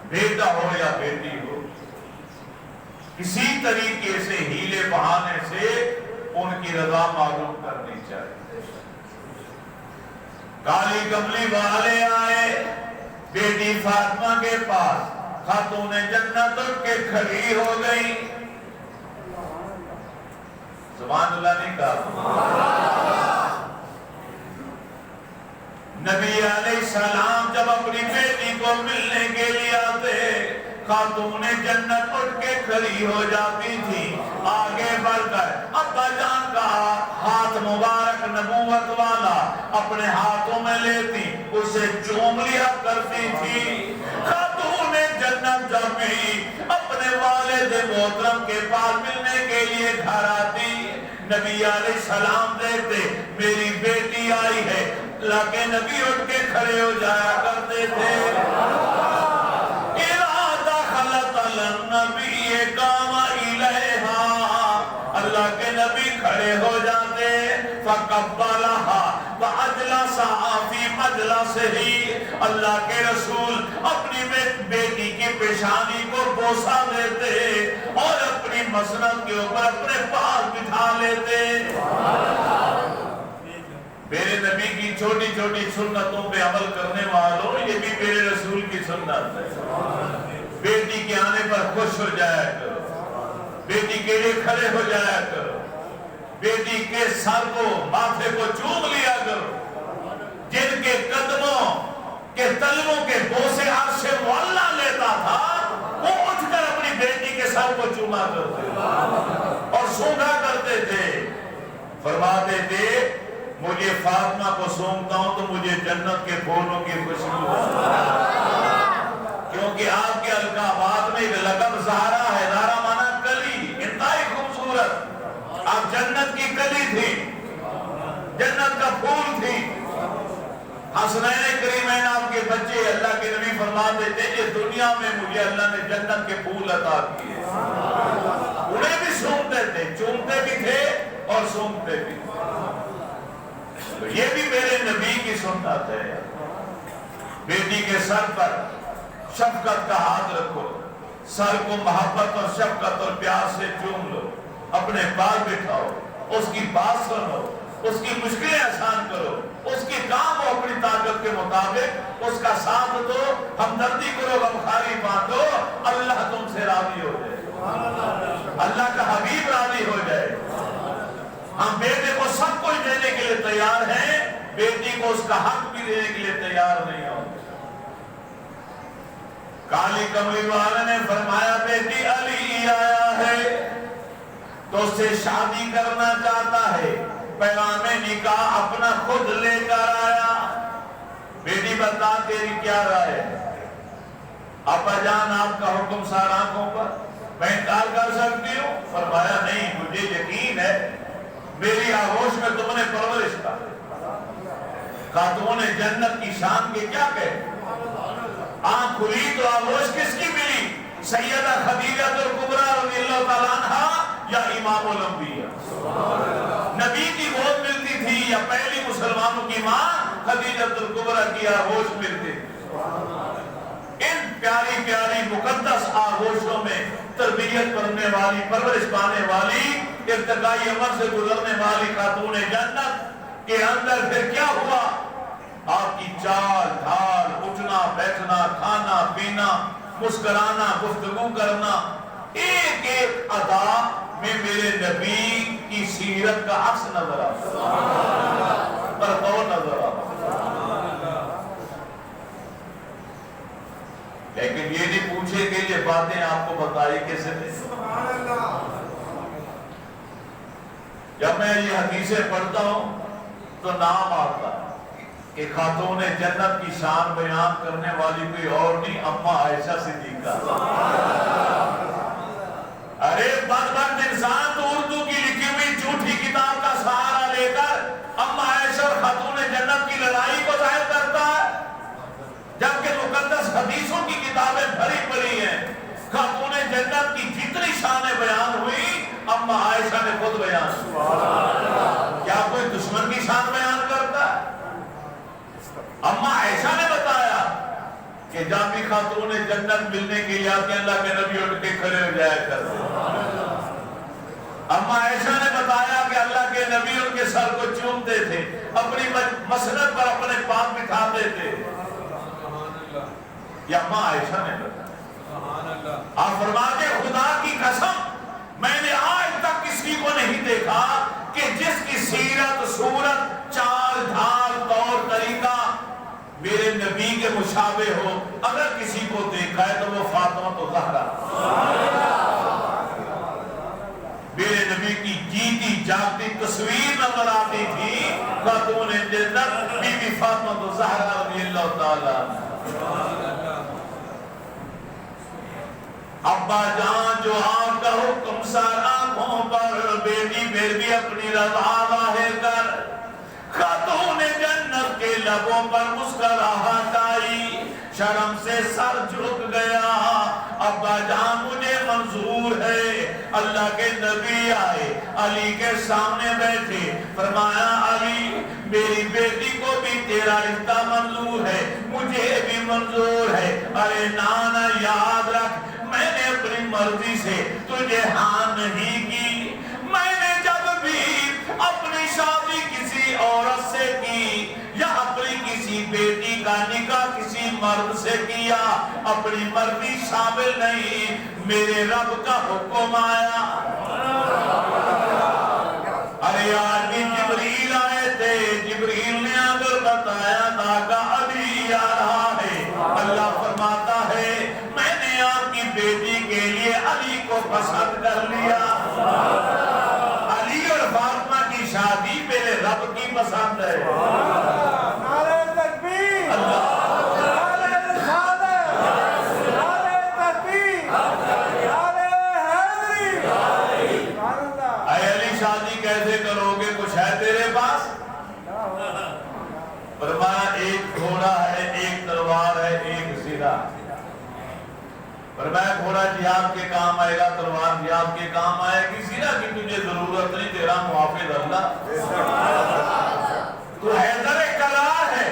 بیٹا ہو یا بیٹی ہو، کسی طریقے سے ہیلے بہانے سے ان کی رضا معلوم کرنی چاہیے۔ کالی کملی والے آئے بیٹی فاطمہ کے پاس، خاتون جنت اٹھ کے کھڑی ہو گئی۔ سبحان اللہ نہیں کہا؟ نبی علیہ السلام جب اپنی بیٹی کو ملنے کے لیے آتے، خاتون جنت اٹھ کے کھڑی ہو جاتی تھی، آگے بڑھ کر ابا جان کا ہاتھ مبارک نبوت والا اپنے ہاتھوں میں لیتی، اسے چوم لیا کرتی تھی۔ خاتون جنت جب بھی اپنے والد محترم کے پاس ملنے کے لیے گھر آتی، نبی علیہ السلام دیکھتے میری بیٹی آئی ہے، اللہ کے نبی اٹھ کے کھڑے ہو جایا کرتے تھے۔ نبی قام الیہا، اللہ کے نبی کھڑے ہو جاتے، فقبلها واجلسها فی مجلسہ، اللہ کے رسول اپنی بیٹی کی پیشانی کو بوسہ دیتے اور اپنی مسند کے اوپر اپنے پاس بٹھا لیتے۔ میرے نبی کی چھوٹی چھوٹی سنتوں پہ عمل کرنے والوں، یہ بھی میرے رسول کی سنت ہے۔ بیٹی کے آنے پر خوش ہو جایا کرو، بیٹی کے لیے کھڑے ہو جایا کرو، بیٹی کے سر کو ماتھے کو چوم لیا کرو۔ جن کے قدموں کے تلووں کے بوسے عرش معلا لیتا تھا، وہ اٹھ کر اپنی بیٹی کے سر کو چوما کرتے اور سونگا کرتے تھے۔ فرماتے تھے مجھے فاطمہ کو سونگتا ہوں تو مجھے جنت کے پھولوں کی خوشبو آتی، کیونکہ آپ کے القابات میں ایک لقب زہرا ہے۔ زہرا مانا کلی، انتہائی خوبصورت، آپ جنت کی کلی تھی، جنت کا پھول تھی۔ حسنین کریمین آپ کے بچے، اللہ کے نبی فرماتے تھے اس دنیا میں مجھے اللہ نے جنت کے پھول عطا کیے، انہیں بھی سونگتے تھے، چومتے بھی تھے اور سونگتے بھی تھے۔ تو یہ بھی میرے نبی کی سنت ہے۔ بیٹی کے سر پر شفقت کا ہاتھ رکھو، سر کو محبت اور شفقت اور پیار سے چوم لو، اپنے پاس بٹھاؤ، اس کی بات سنو، اس کی مشکلیں آسان کرو، اس کی کام ہو اپنی طاقت کے مطابق، اس کا ساتھ دو، ہمدردی کرو، غمخواری بانٹو، اللہ تم سے راضی ہو جائے، اللہ کا حبیب راضی ہو جائے۔ ہم بیٹے کو سب کچھ دینے کے لیے تیار ہیں، بیٹی کو اس کا حق بھی دینے کے لیے تیار نہیں ہوں۔ کالی کملی والے نے فرمایا بیٹی علی آیا ہے تو اس سے شادی کرنا چاہتا ہے، پیغام نکاح اپنا خود لے کر آیا۔ بیٹی بتا تیری کیا رائے ہے؟ ابا جان آپ کا حکم سار آنکھوں پر، میں انکار کر سکتی ہوں؟ فرمایا نہیں، مجھے یقین ہے میری آغوش میں تم نے پرورش کا۔ خاتون جنت کی شان کے کیا کہے؟ آنکھ کھلی تو آغوش کس کی ملی؟ سیدہ خدیجہ الکبریٰ رضی اللہ تعالیٰ عنہ یا امام الانبیاء؟ نبی کی گود ملتی تھی یا پہلی مسلمانوں کی ماں خدیجہ الکبریٰ کی آغوش ملتی تھی؟ ان پیاری پیاری مقدس آغوشوں میں تربیت کرنے والی، پرورش پانے والی، ارتقائی عمر سے گزرنے والی خاتون جنت کے اندر پھر کیا ہوا؟ آپ کی چال ڈھال، اٹھنا بیٹھنا، کھانا پینا، مسکرانا، گفتگو کرنا، ایک ایک ادا میں میرے نبی کی سیرت کا عکس نظر آتا، پرتو نظر آتا۔ لیکن یہ نہیں پوچھے کہ یہ باتیں آپ کو بتائی کیسے نے؟ جب میں یہ حدیثیں پڑھتا ہوں تو نام آتا ہے کہ خاتون جنت کی شان بیان کرنے والی کوئی اور نہیں، اما عائشہ صدیقہ۔ ارے بدبخت انسان تو اردو کی لکھی ہوئی جھوٹی کتاب کا سہارا لے کر اما عائشہ اور خاتون جنت کی لڑائی کو ظاہر کرتا ہے، جبکہ مقدس حدیثوں کی کتابیں بھری پڑی ہیں۔ خاتون جنت کی جتنی شانیں بیان ہوئی اما عائشہ نے خود بیان کی۔ کیا کوئی دشمن کی شان بیان کر کہ جب بھی خاتون جنت ملنے کے لیے آتے ہیں اللہ کے نبی اٹھ کے کھڑے ہو جایا کرتے. اما عائشہ نے بتایا کہ اللہ کے نبی ان کے سر کو چومتے تھے, اپنی مسند پر اپنے پاؤں بٹھاتے تھے. یہ اما عائشہ نے بتایا. آپ فرماتے ہیں خدا کی قسم میں نے آج تک کسی کو نہیں دیکھا کہ جس کی سیرت, صورت, چال, ڈھال, طور طریقہ میرے نبی کے مشابہ ہو. اگر کسی کو دیکھا ہے تو وہ فاطمہ تو زہرا. میرے نبی کی جیتی جاگتی تصویر نظر آتی تھی خاتون جنت بی بی فاطمہ تو زہرا رضی اللہ تعالیٰ. ابا جان جو آپ کا حکم سار آنکھوں پر, بیٹی پھر بھی اپنی رضا ظاہر کر. خاتون جنت کے لبوں پر مسکراہٹ آئی, شرم سے سر جھک گیا. ابا جان مجھے منظور ہے. اللہ کے نبی آئے, علی کے سامنے بیٹھے, فرمایا علی میری بیٹی کو بھی تیرا رشتہ منظور ہے, مجھے بھی منظور ہے. ارے نانا یاد رکھ میں نے اپنی مرضی سے تجھے ہاں نہیں کی. میں نے جب بھی اپنی شادی کسی عورت سے کی یا اپنی کسی بیٹی کا نکاح کسی مرد سے کیا, اپنی مرضی شامل نہیں, میرے رب کا حکم آیا. ارے آج بھی جبریل آئے تھے, جبریل نے اگر بتایا تھا کہ علی آ رہا ہے. اللہ فرماتا ہے میں نے آپ کی بیٹی کے لیے علی کو پسند کر لیا. علی اور فاطمہ کی شادی میرے رب کی پسند ہے. نعرہ تکبیر, نعرہ رسالت, نعرہ تکبیر, نعرہ حیدری. اے علی شادی کیسے کرو گے, کچھ ہے تیرے پاس؟ فرمایا ایک گھوڑا ہے, ایک تلوار ہے, ایک زیرہ. فرمایا گھوڑا جہاد کے کام آئے گا, تلوار جہاد کے کام آئے گی, زیرہ کی تجھے ضرورت نہیں, تیرا محافظ اللہ. تو حیدر کرار ہے,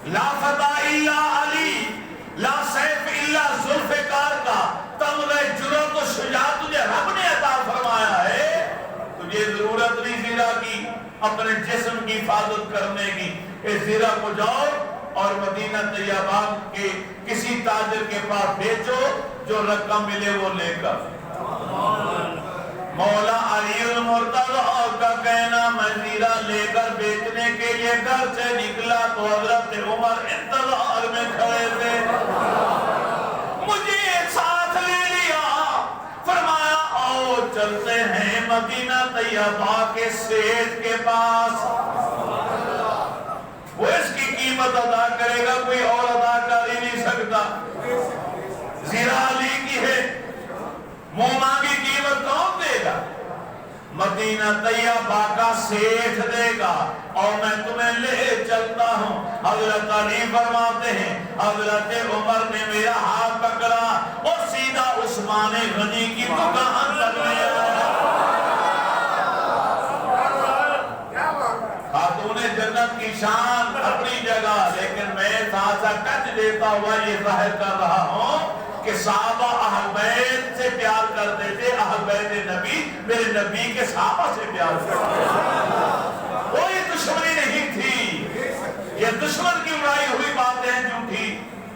لا فتح الا علی, لا سیف الا ذوالفقار کا تمغہ جرأت و شجاعت تجھے رب نے عطا فرمایا ہے. تجھے ضرورت نہیں زیرہ کی, اپنے جسم کی حفاظت کرنے کی. اس زیرہ کو جاؤ اور مدینہ طیبہ کے کسی تاجر کے پاس بیچو, جو رقم ملے وہ لے کر. مولا علی المرتضیٰ کا کہنا میں زیرہ لے کر بیچنے کے لیے گھر سے نکلا تو حضرت عمر انتظار میں کھڑے تھے. مجھے ساتھ لے لیا, فرمایا آؤ چلتے ہیں مدینہ طیبہ کے سیٹ کے پاس, وہ اس کی قیمت ادا کرے گا, کوئی اور ادا کر ہی نہیں سکتا. زیرہ علی کی ہے, منہ مانگی قیمت کون دے گا؟ مدینہ طیبہ کا سیٹھ دے گا, اور میں تمہیں لے چلتا ہوں. حضرت علی فرماتے ہیں حضرت عمر نے میرا ہاتھ پکڑا اور سیدھا عثمان غنی کی دکان تک لے آیا. خاتون جنت کی شان اپنی جگہ, لیکن میں تازہ ٹچ دیتا ہوا یہ ظاہر کر رہا ہوں کہ صحابہ اہل بیت سے پیار کرتے تھے, اہل بیت نبی میرے نبی کے صحابہ سے پیار کرتے تھے. کوئی دشمنی نہیں تھی. یہ دشمن کی اڑائی ہوئی باتیں جھوٹی,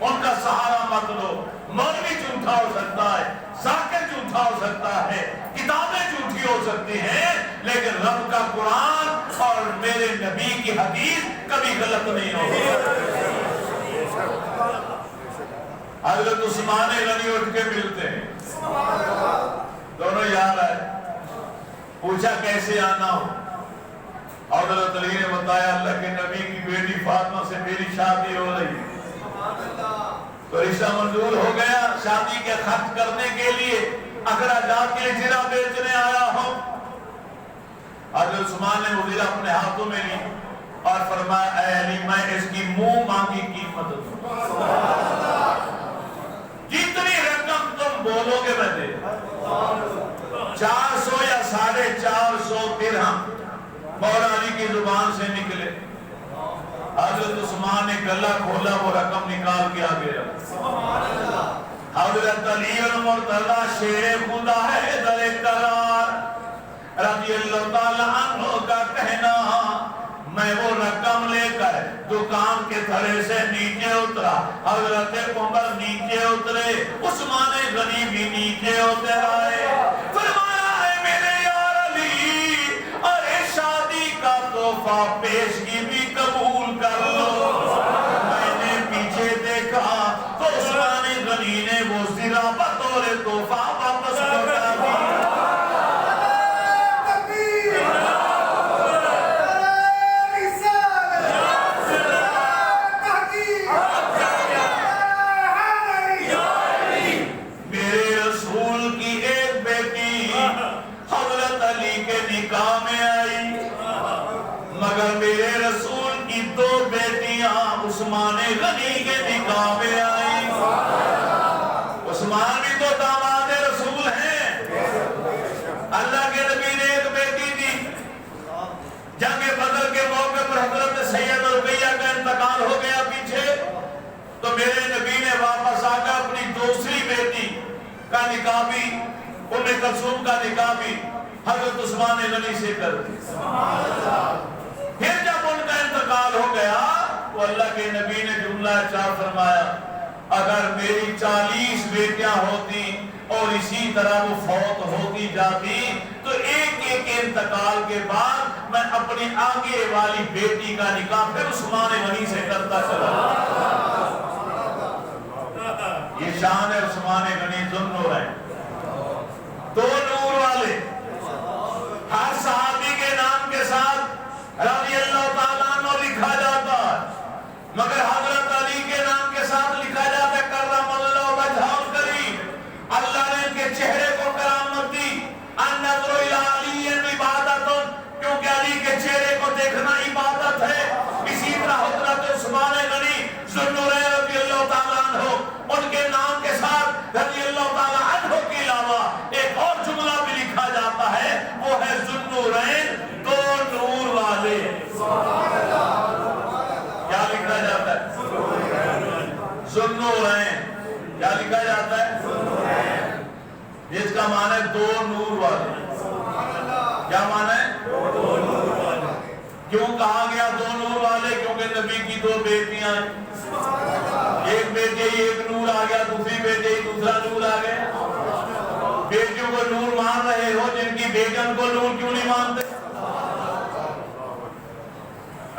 ان کا سہارا مت لو. مولوی جھوٹا ہو سکتا ہے, ذاکر جھوٹا ہو سکتا ہے, کتابیں جھوٹی ہو سکتی ہیں, لیکن رب کا قرآن اور میرے نبی کی حدیث کبھی غلط نہیں ہوگی. حضرت عثمان غنی اٹھ کے ملتے ہیں, دونوں یار آئے, پوچھا کیسے آنا ہو. حضرت علی نے بتایا اللہ کے نبی کی بیٹی فاطمہ سے میری شادی ہو رہی ہے. تو رشتہ منظور ہو گیا, شادی کے خرچ کرنے کے لیے اخراجات کے زیرہ بیچنے آیا ہوں. حضرت عثمان نے وہ زیرہ اپنے ہاتھوں میں لی اور فرمایا اے علی میں اس کی منہ مانگی قیمت دوں, جتنی رقم تم بولو گے میں دے. 400 یا 450 درہم مولا علی کی زبان سے نکلے. حضرت عثمان نے گلا کھولا وہ رقم نکال کے آگے رکھا. حضرت علی المرتضی شیر خدا ہے در قرار رضی اللہ تعالیٰ عنہ کا کہنا میں وہ رقم لے کر دکان کے تھڑے سے نیچے اترا. حضرت عمر نیچے اترے, عثمان غنی بھی نیچے اتر آئے. فرمایا ہے میرے یار علی, ارے شادی کا تحفہ پیشگی بھی قبول کر لو. میں نے پیچھے دیکھا تو عثمان غنی نے وہ زرہ بطور تحفہ واپس لوٹا دی. مگر میرے رسول کی دو بیٹیاں عثمان غنی کے نکاح میں آئیں. عثمان بھی تو داماد رسول ہیں. اللہ کے نبی نے ایک بیٹی دی. جنگ بدر کے موقع پر حضرت سید رقیہ کا انتقال ہو گیا پیچھے, تو میرے نبی نے واپس آ کر اپنی دوسری بیٹی کا نکاح بھی, ام کلثوم کا نکاح بھی حضرت عثمان غنی سے کر دی. پھر جب ان کا انتقال ہو گیا تو اللہ کے نبی نے جملہ ارشاد فرمایا, اگر میری 40 بیٹیاں ہوتی اور اسی طرح وہ فوت ہوتی جاتی تو ایک ایک انتقال کے بعد میں اپنی آگے والی بیٹی کا نکاح پھر عثمان غنی سے کرتا چلا. یہ شان ہے عثمان غنی ذوالنورین, دو نور والے. ہر صحابی کے نام کے ساتھ رضی اللہ تعالیٰ عنہ لکھا جاتا ہے, مگر حضرت علی کے نام کے ساتھ لکھا جاتا ہے کرم اللہ وجہہ الکریم. اللہ نے ان کے چہرے کو کرامت دی. النظر الی علی عبادت, کیونکہ علی کے چہرے کو دیکھنا عبادت ہے. اسی طرح حضرت عثمان غنی ذوالنورین رضی اللہ تعالیٰ عنہ, ان کے نام کے ساتھ رضی اللہ تعالیٰ عنہ کے علاوہ ایک اور جملہ بھی لکھا جاتا ہے, وہ ہے ذوالنورین, دو نور والے. کیا لکھا جاتا ہے؟ ذوالنورین. کیا لکھا جاتا ہے؟ جس کا معنی ہے دو نور والے. کیا معنی ہے؟ کیوں کہا گیا دو نور والے؟ کیونکہ نبی کی دو بیٹیاں ہیں. ایک بیٹے ہی ایک نور آ گیا, دوسری بیٹے ہی دوسرا نور آ گیا. بیٹیوں کو نور مان رہے ہو, جن کی بیٹن کو نور کیوں نہیں مانتے؟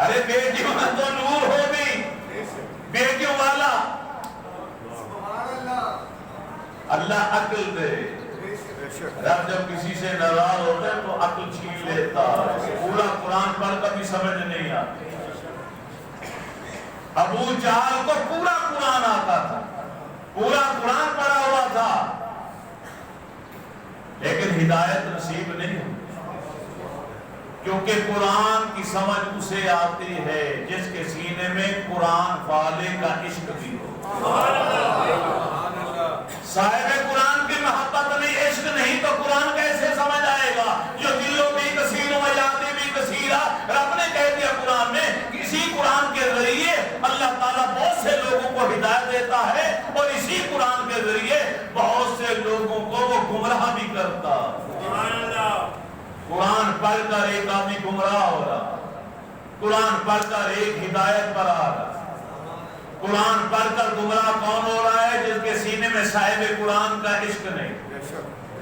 ارے بیٹیوں میں تو نور ہو گئی, بیٹیوں والا. اللہ عقل دے. رب جب کسی سے ناراض ہوتا ہے تو عقل چھین لیتا ہے. پورا قرآن پڑھ کبھی سمجھ نہیں آتی. ابو جہل کو پورا قرآن آتا تھا, پورا قرآن پڑھا ہوا تھا, لیکن ہدایت نصیب نہیں ہوئی. کیونکہ قرآن کی سمجھ اسے آتی ہے جس کے سینے میں قرآن والے کا عشق بھی ہو. صاحب قرآن کی محبت نہیں, عشق نہیں, تو قرآن کیسے سمجھ آئے گا؟ جو دلوں بھی کثیر و یادیں بھی کثیرہ. رب نے کہہ دیا قرآن میں, اسی قرآن کے ذریعے اللہ تعالیٰ بہت سے لوگوں کو ہدایت دیتا ہے, اور اسی قرآن کے ذریعے بہت سے لوگوں کو وہ گمراہ بھی کرتا. قرآن پڑھ کر ایک آدمی گمراہ ہو رہا, قرآن پڑھ کر ایک ہدایت پر آ رہا. قرآن پڑھ کر گمراہ کون ہو رہا ہے؟ جس کے سینے میں صاحب قرآن کا عشق نہیں.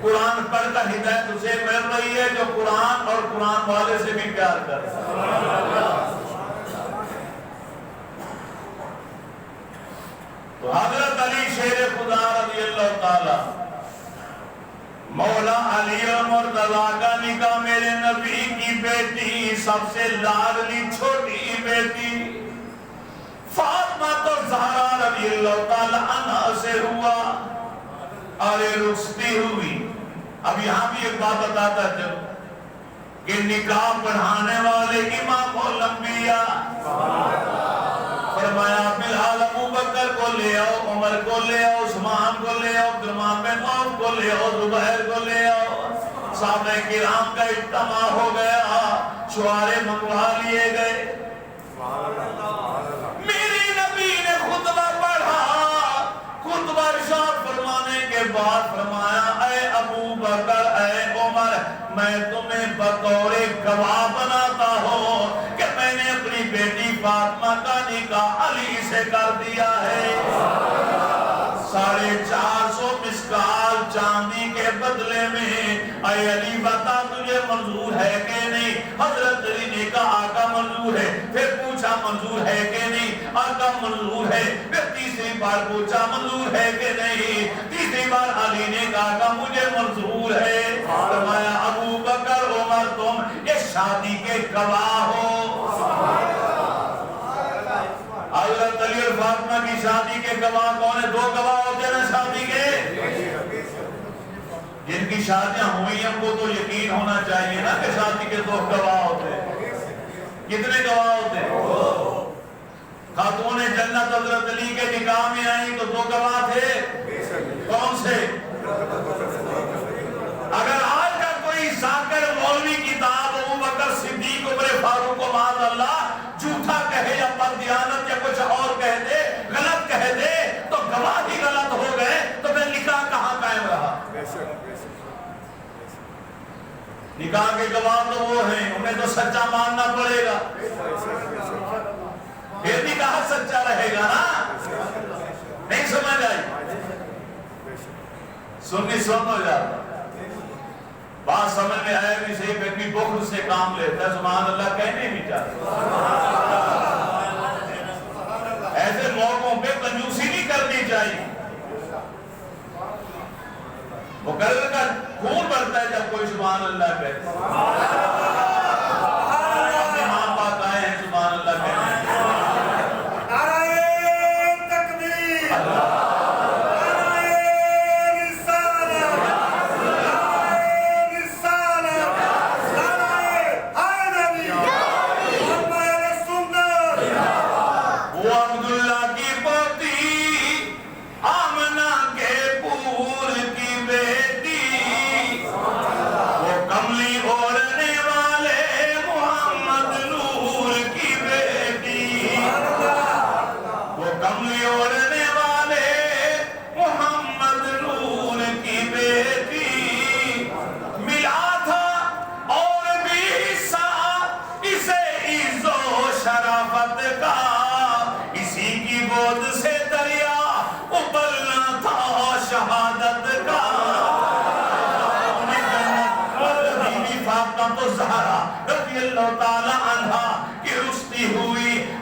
قرآن پڑھ کر ہدایت اسے مل رہی ہے جو قرآن اور قرآن والے سے بھی پیار کرتا ہے. تو حضرت علی شیر خدا رضی اللہ تعالی, مولا علی المرتضی کا نکاح میرے نبی کی بیٹی, سب سے لاڈلی چھوٹی بیٹی فاطمہ تو زہرا رضی اللہ تعالی عنہ سے ہوا. ارے رخصتی ہوئی. اب یہاں بھی ایک بات بتاتا جب کہ نکاح پڑھانے والے امام الانبیاء فرمایا فی الحال ابو بکر کو لے آؤ, عمر کو لے آؤ, عثمان کو لے آؤ, عبدالرحمن بن عوف کو لے آؤ, زبیر کو لے آؤ. صحابہ کرام کا اجتماع ہو گیا, چھوارے منگوا لیے گئے. بعد فرمایا اے ابو بکر اے عمر میں تمہیں بطور گواہ بناتا ہوں کہ میں نے اپنی بیٹی فاطمہ کا نکاح علی سے کر دیا ہے 450 مسکال چاندی کے بدلے میں اے علی بتا تجھے منظور ہے کہ نہیں حضرت علی نے کہا آقا منظور ہے پھر پوچھا منظور ہے کہ نہیں آقا منظور ہے پھر تیسری بار پوچھا منظور ہے کہ نہیں تیسری بار علی نے کہا آقا مجھے منظور ہے فرمایا ابو بکر عمر تم اس شادی کے گواہ ہو حضرت علی اور فاطمہ کی شادی کے گواہ کون ہیں 2 گواہ ہوتے ہیں نا شادی کے جن کی شادیاں ہوئی ہم کو تو یقین ہونا چاہیے نا کہ شادی کے 2 گواہ ہوتے ہیں کتنے گواہ ہوتے ہیں خاتون جنت حضرت علی کے نکاح میں آئی تو 2 گواہ تھے کون سے اگر آج کا کوئی ذاکر مولوی کتاب ابو بکر صدیق عمر فاروق و معاذ اللہ جھوٹا کہے یا پردیانت یا کچھ اور کہہ دے غلط کہہ دے تو گواہ ہی غلط ہو گئے تو پھر نکاح کہاں قائم رہا نکاح کے گواہ تو وہ ہیں انہیں تو سچا ماننا پڑے گا پھر نکاح سچا رہے گا نا نہیں سمجھ آئی سنی سن ہو جاتا بات سمجھ میں آئے بھی صحیح پھر بھی بخل سے کام لیتا ہے سبحان اللہ کہنے بھی چاہتا ایسے موقعوں پہ کنجوسی نہیں کرنی چاہیے مقرر کا خون بڑھتا ہے جب کوئی سبحان اللہ کہتا اپنے ماں باپ آئے ہیں سبحان اللہ کہنے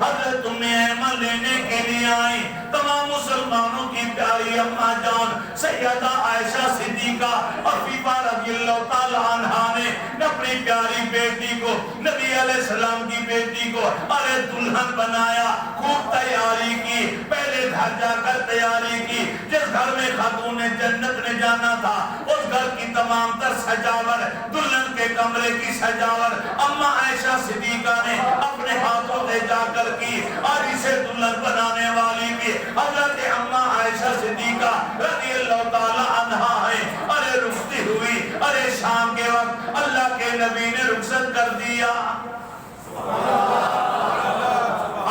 حضرت ایمن لینے کے لیے آئی تمام مسلمانوں کی پیاری اماں جان سیدہ عائشہ صدیقہ عفیفہ رضی اللہ تعالی عنہ نے اپنی پیاری بیٹی کو نبی علیہ السلام کی بیٹی کو ارے دلہن بنایا خوب تیاری کی پہلے گھر جا کر تیاری کی جس گھر میں خاتون جنت نے جانا تھا اس گھر کی تمام تر سجاوٹ دلہن کے کمرے کی سجاوٹ اماں عائشہ صدیقہ نے اپنے ہاتھوں سے جا کر کی اور اسے دلہن بنانے والی بھی حضرت اماں عائشہ صدیقہ رضی اللہ تعالی عنہا ہے ارے رخصتی ہوئی ارے شام کے وقت اللہ کے نبی نے رخصت کر دیا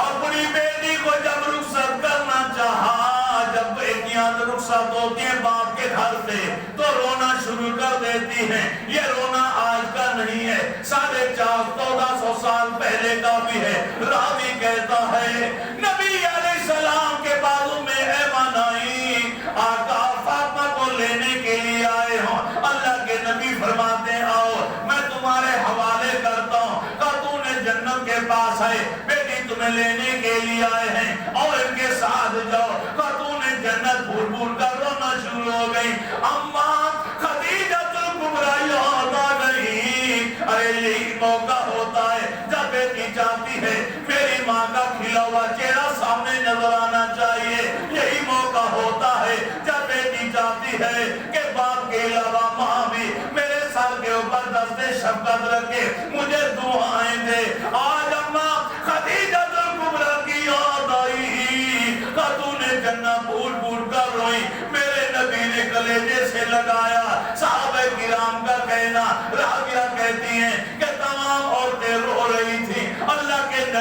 اپنی بیٹی کو جب رخصت کرنا چاہا جب بیٹیاں رخصت ہوتی ہیں باپ کے گھر سے تو رونا شروع کر دیتی ہیں یہ رونا آج کا نہیں ہے 1450 سال پہلے کا بھی ہے راوی کہتا ہے نبی علیہ السلام کے بازو میں ایمن آئی آقا فاطمہ کو لینے کے لیے آئے ہوں اللہ کے نبی فرماتے ہیں آؤ میں تمہارے حوالے کرتا ہوں خاتون جنت کے پاس ہے بیٹی تمہیں لینے کے لیے آئے ہیں اور ان کے ساتھ جاؤ خاتون جنت بھول بھول کر رونا شروع ہو گئی اماں خدیجہ الکبریٰ یاد آ گئی ارے یہی موقع ہوتا ہے جب بیٹی چاہتی ہے میری ماں کا کھلا ہوا چہرہ سامنے نظر آنا چاہیے یہی موقع ہوتا ہے جب بیٹی چاہتی ہے کہ باپ کے علاوہ ماں بھی میرے سر کے اوپر دست شفقت رکھے مجھے دعائیں دے آج اماں خدیجہ الکبریٰ کی یاد آئی خاتون جنت بھول بھول کر روئی میرے نبی نے کلیجے سے لگایا صحابہ کرام کا کہنا راویہ کہتی ہیں کہ تمام عورتیں رو رہی تھی اللہ کے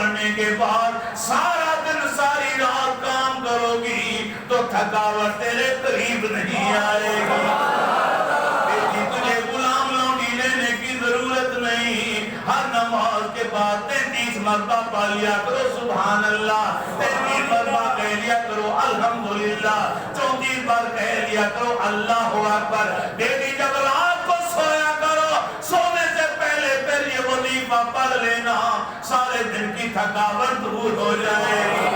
پڑھنے کے بعد سارا دن ساری رات کام کرو گی تو تھکاوٹ تیرے قریب نہیں آئے گی۔ بیٹی تجھے غلام لونڈی لینے کی ضرورت نہیں، ہر نماز کے بعد 33 مرتبہ پڑھ لیا کرو سبحان اللہ، 33 مرتبہ کہہ لیا کرو الحمدللہ، 34 بار کہہ لیا کرو اللہ اکبر۔ بیٹی جب رات کو سویا کرو، سونے سے پہلے پھر یہ وظیفہ پڑھ لینا، سارے دن کی تھکاوٹ دور ہو جائے گی۔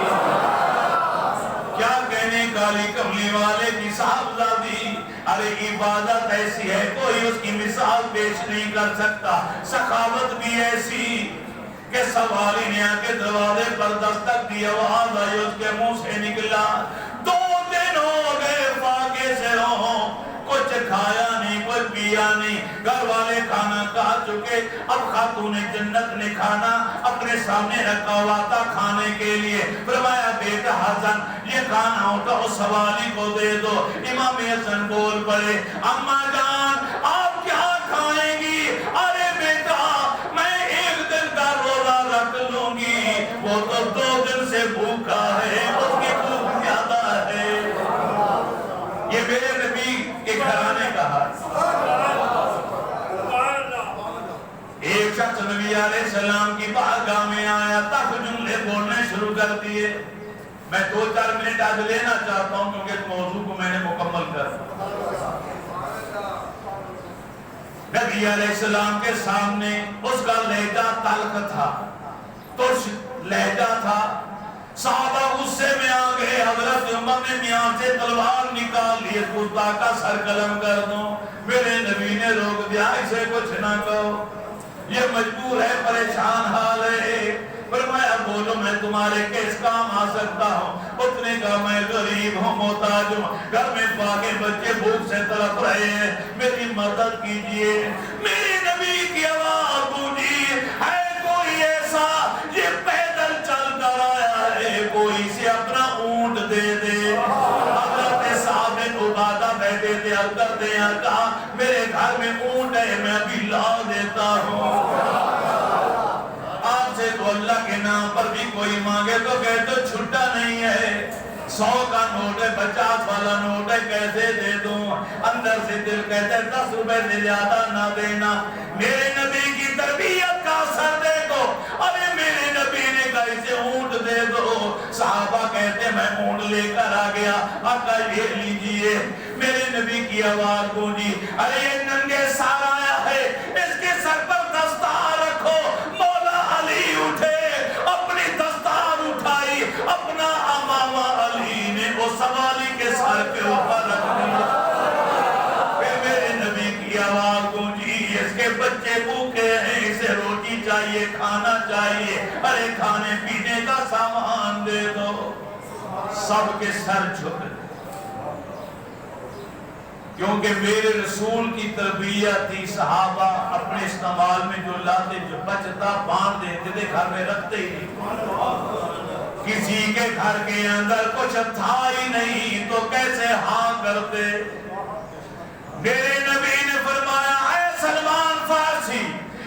کیا کہنے کالی کملی والے کی صاحبزادی، ارے عبادت ایسی ہے کوئی اس کی مثال پیش نہیں کر سکتا، سخاوت بھی ایسی کہ سواری نے آ کے دروازے پر دستک دی، آواز آئی اس کے منہ سے نکلا 2 دن ہو گئے فاقے سے رہو، کچھ کھایا نہیں کچھ پیا نہیں، گھر والے کھانا کھا چکے، اب خاتون جنت نے کھانا اپنے سامنے رکھا ہوا تھا کھانے کے لیے، فرمایا بیٹا حسن یہ کھانا اٹھاؤ سوالی کو دے دو۔ امام حسن بول پڑے اماں جان آپ کیا کھائیں گی؟ ارے بیٹا میں 1 دن کا روزہ رکھ لوں گی، وہ تو 2 دن سے بھوکا ہے، اس کی بھوک زیادہ ہے۔ یہ میرے نبی کے گھرانے کا ایک شخص نبی علیہ السلام کی بارگاہ میں آیا، تک جملے بولنے شروع کر دیے۔ میں 2-4 منٹ آج لینا چاہتا ہوں کیونکہ اس موضوع کو میں نے مکمل کر نبی علیہ السلام کے سامنے اس کا لہجہ تلخ تھا، ترش لہجہ تھا، صحابہ غصے میں آ گئے، حضرت عمر نے میاں سے تلوار نکال لی، کتا کا سر قلم کر دوں، میرے نبی نے روک دیا اسے کچھ نہ کہو، یہ مجبور ہے پریشان حال ہے۔ فرمایا بولو میں تمہارے کس کام آ سکتا ہوں؟ اس نے کہا میں غریب ہوں محتاج ہوں، گھر میں باقی بچے بھوک سے تڑپ رہے ہیں، میری مدد کیجئے۔ میرے نبی کی آواز گونجی ہے کوئی ایسا یہ پیدل چل کر آیا ہے، کوئی سے اپنا اونٹ دے دے۔ حضرت صاحب عبادہ بیٹھے تھے، اکر دے کہا میرے گھر میں اونٹ ہے میں ابھی لا دیتا ہوں۔ آپ سے تو اللہ کے نام پر بھی کوئی مانگے تو کہتے چھٹا نہیں ہے، 100 کا نوٹ ہے 50 والا نوٹ ہے کیسے دے دوں؟ اندر سے دل کہتے 10 روپے سے زیادہ نہ دینا۔ میرے نبی کی تربیت کا اثر دیکھو، ارے میرے نبی نے کہا اسے اونٹ دے دو، صحابہ کہتے میں اونٹ لے کر آ گیا، آقا یہ لیجئے۔ میرے نبی کی آواز گونجی ارے یہ ننگے سار آیا ہے، اس کے سر پر دستار رکھو۔ مولا علی اٹھے، اپنی دستار اٹھائی، اپنا امامہ علی نے اس سوالی کے سر کے اوپر رکھ دیا۔ پھر میرے نبی کی آواز گونجی اس کے بچے بھوکے ہیں، اسے روٹی چاہیے کھانا چاہیے، ارے کھانے پینے کا سامان دے دو۔ سب کے سر جھک گئے، کیونکہ میرے رسول کی تربیت تھی، صحابہ اپنے استعمال میں جو لاتے جو بچتا باندھ دیتے تھے، گھر میں رکھتے ہی نہیں۔ کسی کے گھر کے اندر کچھ تھا ہی نہیں تو کیسے ہاں کرتے؟ میرے نبی نے فرمایا اے سلمان فارسی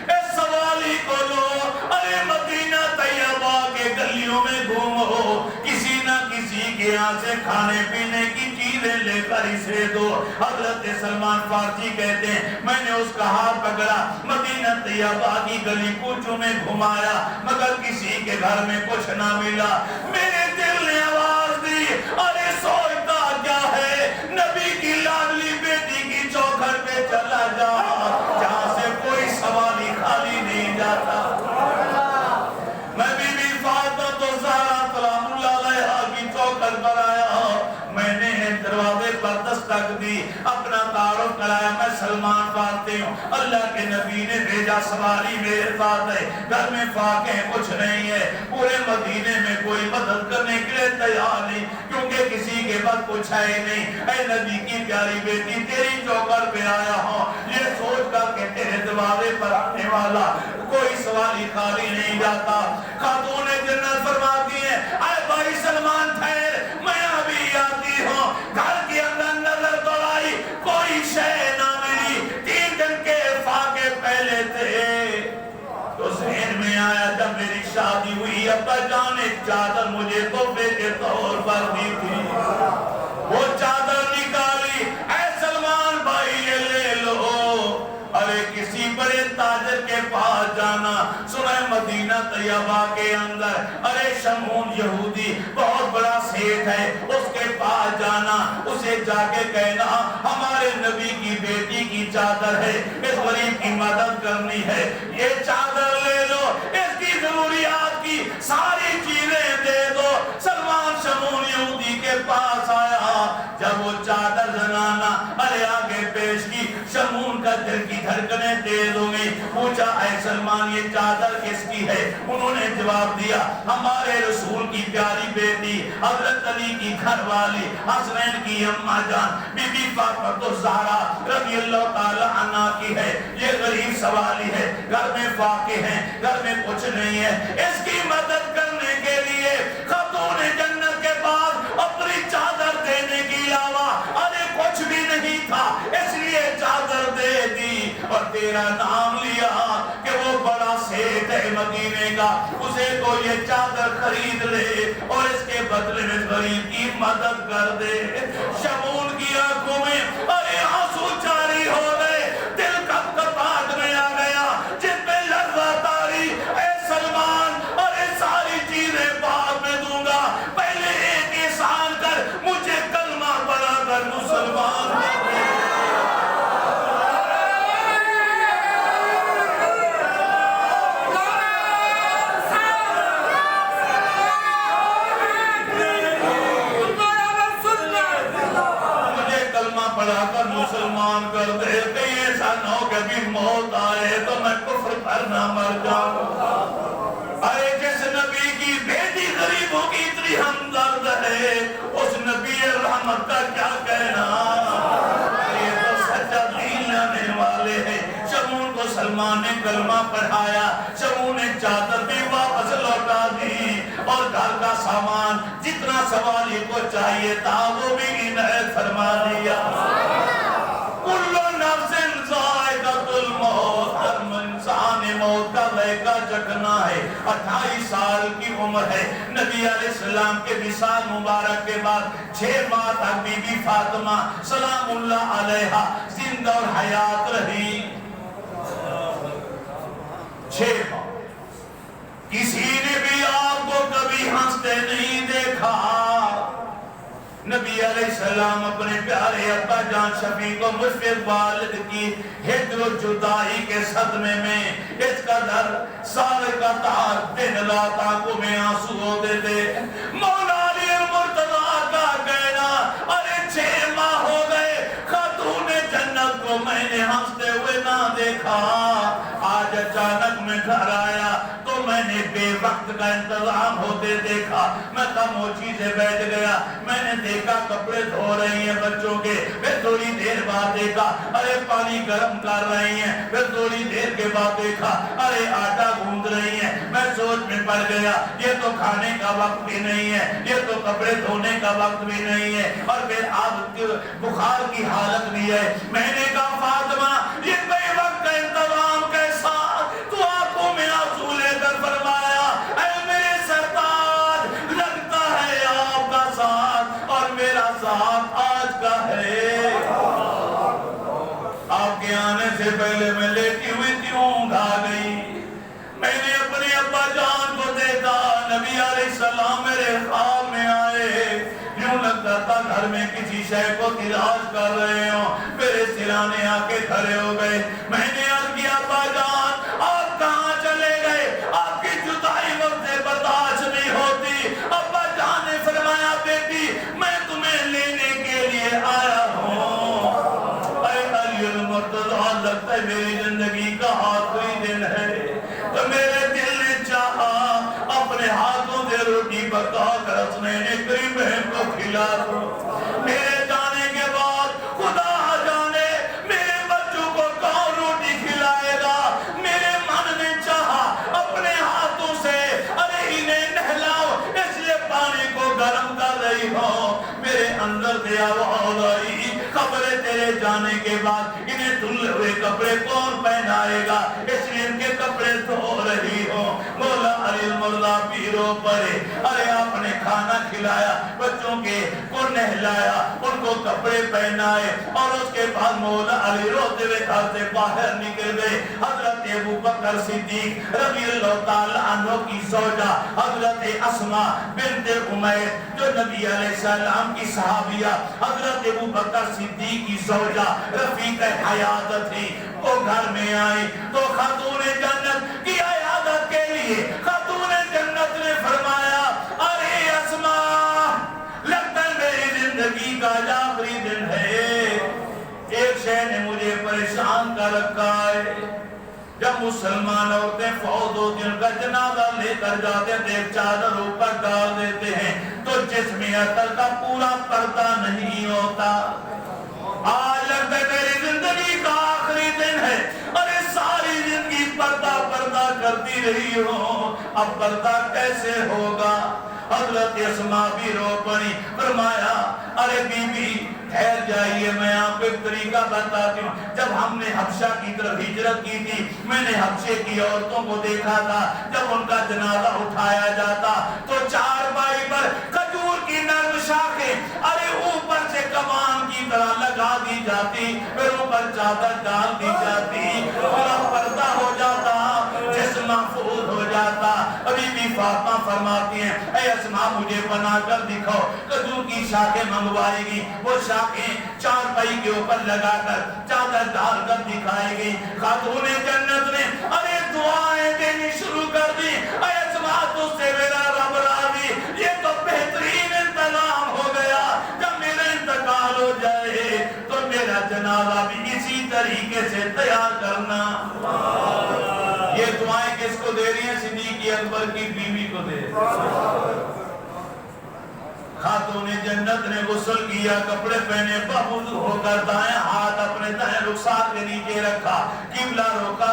اس سوالی کو لو، ارے مدینہ طیبہ کے گلیوں میں گھومو، کسی نہ کسی کے یہاں سے کھانے پینے کی چیزیں لے کر اسے دو۔ حضرت سلمان فارسی کہتے ہیں میں نے اس کا ہاتھ پکڑا، مدینہ طیبہ کی گلی کوچوں میں گھمایا، مگر کسی کے گھر میں کچھ نہ ملا۔ میرے دل نے آواز دی ارے سوچتا کیا ہے، نبی کی لاڈلی بیٹی کی چوکھٹ پہ چلا جا جہاں سے کوئی سوالی خالی نہیں جاتا۔ میں بی بی فاطمہ زہرا سلام اللہ علیہا کی چوکھٹ پر آیا، میں نے دروازے پر دستک دی، اپنا تعارف کرایا میں سلمان فارسی ہوں، اللہ کے نبی نے بھیجا سواری میرے ساتھ ہے، گھر میں فاقے کچھ نہیں ہے، پورے مدینے میں کوئی مدد کرنے کے لیے تیار نہیں کیونکہ کسی کے پاس کچھ ہے نہیں۔ اے نبی کی پیاری بیٹی تیری چوکھٹ پہ آیا ہوں، یہ سوچ کر کہ تیرے دروازے پر آنے والا کوئی سوالی خالی نہیں جاتا۔ خاتون جنت فرماتی ہے اے بھائی سلمان ٹھہر، میں ابھی آتی ہوں۔ گھر کے اندر نظر دوڑائی کوئی شے نہ ملی، 3 دن کے فاقے پہلے تھے تو ذہن میں آیا جب میری شادی ہوئی ابا جان ایک چادر مجھے تحفے کے طور پر دی تھی، وہ چادر نکالی، اے سلمان بھائی یہ لے لو، ارے کسی بڑے تاجر کے پاس جانا، سنہ مدینہ طیبہ کے اندر، ارے شمعون یہودی بہت بڑا سیٹ ہے، اس کے پاس جانا، اسے جا کے کہنا ہمارے نبی کی بیٹی کی چادر ہے، اس غریب کی مدد کرنی ہے، یہ چادر لے لو، اس کی ضروریات کی ساری چیزیں دے دو۔ سلمان شمعون یہودی کے پاس آیا، جب وہ چادر زنانا ارے آگے پیش کی، شمعون کا دل کی دھڑکنیں تیز ہو گئی، پوچھا اے سلمان یہ چادر کس کی ہے؟ انہوں نے جواب دیا ہمارے رسول کی پیاری بیٹی حضرت علی کی گھر والی حسنین کی اماں جان بی بی فاطمہ الزہرا رضی اللہ تعالی عنہ کی ہے، یہ غریب سوالی ہے، گھر میں فاقے ہیں، گھر میں کچھ نہیں ہے، اس کی مدد کرنے کے لیے خاتون جنت کے پاس اپنی چادر دینے کی علاوہ ارے کچھ بھی نہیں تھا، اس لیے چادر دے دی اور تیرا نام لیا کہ وہ بڑا سیٹ ہے مدینے کا، اسے کو یہ چادر خرید لے اور اس کے بدلے میں غریب کی مدد کر دے۔ شمعون کی آنکھوں میں ارے آنسو جاری ہو گئے، دل کپ کپاٹ میں آ گیا، جن پہ لرزہ تاری، اے سلمان ارے ساری چیزیں بعد میں دوں گا، پہلے ایک احسان کر، مجھے کلمہ پڑھا کر مسلمان کر دے۔ پڑھا کر مسلمان کر دے، کہیں ایسا نہ ہو کہ بھی موت آئے تو میں کفر پر نہ مر جاؤں۔ ارے جس نبی کی بیٹی غریبوں کی اتنی ہمدرد ہے، اس نبی رحمت کا کیا کہنا، یہ تو سچا دین لانے والے ہیں۔ شمعون کو سلمان نے کلمہ پڑھایا، شمعون نے چادر بھی واپس لوٹا دی اور گھر کا سامان جتنا سوالی کو چاہیے تھا وہ بھی عنایت فرما دیا۔ کل نفس ذائقۃ الموت، ہر انسان موت کا ذائقہ چکھنا ہے۔ 28 سال کی عمر ہے، نبی علیہ السلام کے وصال مبارک کے بعد 6 ماہ تک بی بی فاطمہ سلام اللہ علیہا زندہ اور حیات رہی۔ 6 ماہ کسی نے بھی آپ کو کبھی ہنستے نہیں دیکھا۔ نبی علیہ السلام اپنے پیارے ابا جان شفیق و مشفق والد کی ہجر و جدائی کے صدمے میں اس قدر سال کا تار دن رات آنکھوں میں آنسو ہوتے تھے۔ مولا علی المرتضیٰ کا کہنا ارے 6 ماہ ہو گئے خاتون جنت کو میں نے ہنستے ہوئے نہ دیکھا، آج اچانک میں گھر آیا تو میں نے بے وقت کا انتظام ہوتے دیکھا، میں خاموشی سے بیٹھ گیا، میں نے دیکھا کپڑے دھو رہی ہیں بچوں کے، پھر تھوڑی دیر بعد دیکھا ارے پانی گرم کر رہی ہیں، پھر تھوڑی دیر کے بعد دیکھا ارے آٹا گوندھ رہی ہیں۔ میں سوچ میں پڑ گیا یہ تو کھانے کا وقت بھی نہیں ہے، یہ تو کپڑے دھونے کا وقت بھی نہیں ہے، اور پھر آپ بخار کی حالت بھی ہے۔ میں نے کہا فاطمہ یہ بے وقت کا انتظام کیسا؟ تو آنکھوں میں آنسو لے کر فرمایا اے میرے سرتاج، لگتا ہے آپ کا ساتھ اور میرا ساتھ آج کا ہے۔ آپ کے آنے سے پہلے میں لیٹی ہوئی تھی، اونگ آ گئی، میں نے اپنے ابا جان کو دیکھا، نبی علیہ السلام میرے خواب میں آئے، یوں لگتا تھا گھر میں کسی شے کو تلاش کر رہے ہوں، میرے سرانے آ کے کھڑے ہو گئے۔ میں نے عرض کیا ابا جان آپ کہاں چلے گئے؟ آپ کی جدائی مجھ سے برداشت نہیں ہوتی۔ ابا جان نے فرمایا بیٹی میں تمہیں لینے کے لیے آیا ہوں۔ اے علی المرتضیٰ لگتا ہے میری زندگی کا آخری دن ہے، تو میرے دل نے چاہا اپنے ہاتھوں سے روٹی پکا کر حسنین کریم بہن کو کھلا دو۔ میرے جانے کے بعد خدا جانے میرے بچوں کو کون روٹی کھلائے گا۔ میرے من نے چاہا اپنے ہاتھوں سے ارے انہیں نہلاؤ، اس لیے پانی کو گرم کر رہی ہو۔ میرے اندر سے آواز آئی خبر تیرے جانے کے بعد انہیں دھلے ہوئے کپڑے کون پہنائے گا، اس لیے ان کے کپڑے دھو رہی ہو۔ مولا علی مردہ بھی رو پڑے. ارے آپ نے کھانا کھلایا, بچوں کے کو نہلایا, ان کو کپڑے پہنائے, اور اس کے بعد مولا علی روتے ہوئے گھر سے باہر نکل گئے. حضرت ابو بکر صدیق رضی اللہ تعالی عنہ کی زوجہ حضرت اسماء بنت عمیر جو نبی علیہ السلام کی صحابیہ حضرت ابو بکر صدیق کی زوجہ رفیق حیات تھی, وہ گھر میں آئی تو خاتون جنت کی عیادت کے لیے خاتون جنت نے فرمایا, ارے اسماء لگتا ہے میری زندگی کا آخری دن ہے, ایک شے نے مجھے پریشان کر رکھا ہے. جب مسلمان عورتیں فوت ہوتی ہیں ان کا جنازہ لے کر جاتے ہیں, ایک چادر اوپر ڈال دیتے ہیں تو جسم اطہر کا پورا پردہ نہیں ہوتا. آج لگتا ہے میری زندگی کا آخری دن ہے, ارے ساری زندگی پردہ پردہ کرتی رہی ہوں, اب پردہ کیسے ہوگا. حضرت اسماء بھی رو پڑی, فرمایا ارے بی بی ٹھہر جائیے, میں آپ کو ایک طریقہ بتاتی ہوں. جب ہم نے حبشہ کی طرف ہجرت کی تھی, میں نے حبشے کی عورتوں کو دیکھا تھا, جب ان کا جنازہ اٹھایا جاتا تو چارپائی پر کھجور کی نرم شاخیں ارے اوپر سے کمان کی طرح لگا دی جاتی, پھر اوپر چادر ڈال دی جاتی, پورا پردہ ہو جاتا, جسم محفوظ ہو جاتا. ابھی بھی فاطمہ فرماتی ہیں, اے اسماء مجھے بنا کر دکھاؤ. کھجور کی شاخیں منگوائے گی, وہ شاخیں چارپائی کے اوپر لگا کر چادر ڈال کر دکھائے گی. خاتون جنت نے ارے دعائیں دینی شروع کر دی, اے اسماء تجھ سے میرا رب راضی, یہ تو بہترین انتظام ہو گیا, جب میرا انتقال ہو جائے تو میرا جنازہ بھی اسی طریقے سے تیار کرنا. یہ دعائیں کس کو دے رہی ہیں؟ صدیق اکبر کی بیوی کو دے رہی ہیں. خاتون جنت نے غسل کیا, کپڑے پہنے, بہت ہو کر دائیں ہاتھ اپنے دائیں رخسار کے نیچے رکھا, قبلہ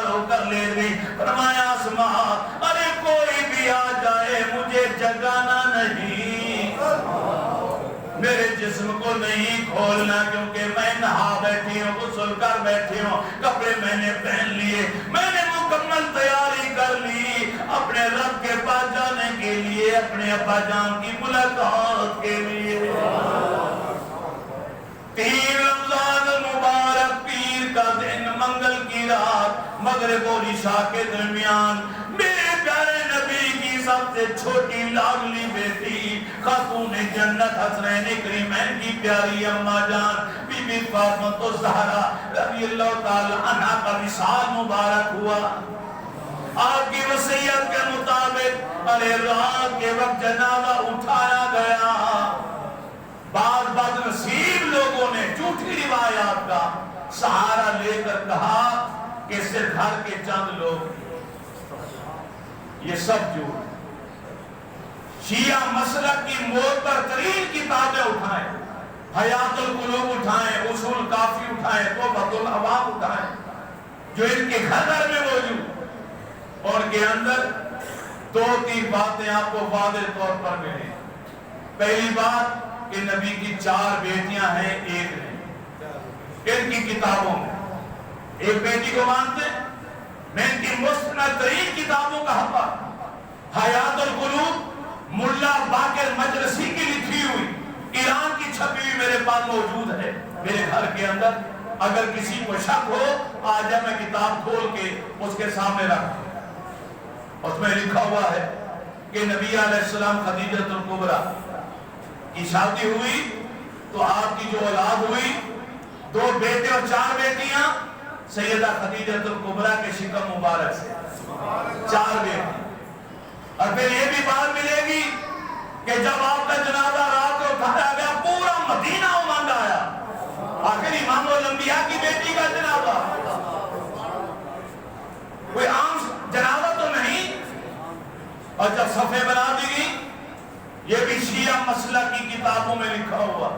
رو کر لے گئی. فرمایا اسماء ارے کوئی بھی آ جائے مجھے جگانا نہیں, میرے جسم کو نہیں کھولنا, کیونکہ میں نہا بیٹھی ہوں, غسل کر بیٹھی ہوں, کپڑے میں نے پہن لیے, میں نے مکمل تیاری کر لی اپنے رب کے پاس جانے کے لیے, اپنے ابا جان کی ملاقات کے لیے. 3 رمضان المبارک پیر کا دن, منگل کی رات, مغرب و عشاء کے درمیان میرے پیارے نبی کی سب سے چھوٹی لاڈلی بیٹی خاتون جنت حسنین کریمین کی پیاری اماں جان بی بی فاطمہ الزہرا رضی اللہ تعالی عنہا کا وصال مبارک ہوا. آپ کی وصیت کے مطابق ارے رات کے وقت جنازہ اٹھایا گیا. بعض بد نصیب لوگوں نے جھوٹی روایات کا سہارا لے کر کہا کہ صرف گھر کے چند لوگ, یہ سب جھوٹ. شیعہ مسلک کی معتبر ترین کتابیں اٹھائیں, حیات القلوب اٹھائیں, اصول کافی اٹھائیں, توبۃ العوام اٹھائیں, جو ان کے گھر میں موجود, اور کے اندر 2-3 باتیں آپ کو واضح طور پر ملیں. پہلی بات کہ نبی کی 4 بیٹیاں ہیں, ایک نہیں. ان کی کتابوں میں ایک بیٹی کو مانتے, میں ان کی مستند ترین کتابوں کا حوالہ, حیات القلوب ملا باقر مجلسی کی لکھی ہوئی, ایران کی چھپی ہوئی میرے پاس موجود ہے میرے گھر کے اندر. اگر کسی کو شک ہو آج میں کتاب کھول کے اس کے سامنے رکھ, اس میں لکھا ہوا ہے کہ نبی علیہ السلام خدیجہ الکبریٰ کی شادی ہوئی تو آپ کی جو اولاد ہوئی 2 بیٹے اور 4 بیٹیاں, سیدہ خدیجہ الکبریٰ کے شکم مبارک سے 4 بیٹے. اور پھر یہ بھی بات ملے گی کہ جب آپ کا جنازہ رات کو اٹھایا گیا پورا مدینہ امنگ آیا. آخر امام الانبیاء کی بیٹی کا جنازہ, کوئی عام جنازہ تو نہیں. اور جب صفحے بنا دی گئی, یہ بھی شیعہ مسلک کی کتابوں میں لکھا ہوا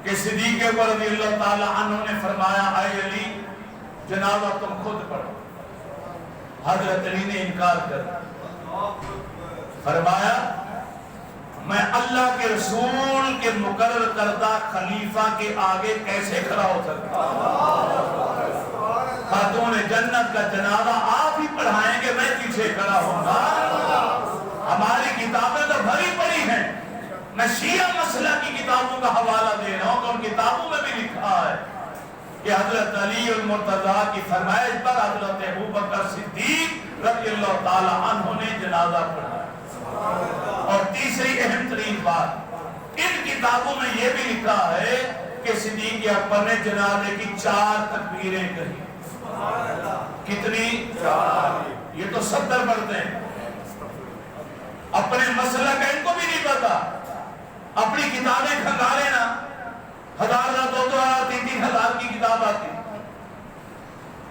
کہ صدیق اکبر رضی اللہ تعالی عنہ نے فرمایا, اے علی جنازہ تم خود پڑھو. حضرت علی نے انکار کر فرمایا, میں اللہ کے رسول کے مقرر کردہ خلیفہ کے آگے کیسے کھڑا ہو سکتا. خاتون جنت کا جنازہ آپ ہی پڑھائیں گے, میں پیچھے کھڑا ہوں گا. میں شیعہ مسئلہ کی کتابوں کا حوالہ دے رہا ہوں کہ ان کتابوں میں بھی لکھا ہے کہ حضرت علی المرتضیٰ کی فرمائش پر حضرت ابوبکر صدیق رضی اللہ تعالی عنہ نے جنازہ پڑھا۔ اور تیسری اہم ترین بات، ان کتابوں میں یہ بھی لکھا ہے کہ صدیق اکبر نے جنازے کی 4 تکبیریں کہی۔ کتنی؟ 4۔ یہ تو 70 پڑھتے ہیں، اپنے مسئلہ کا ان کو بھی نہیں پتا، اپنی کتابیں کھنگا لینا، 1000 2000 3000 کی کتاب آتی۔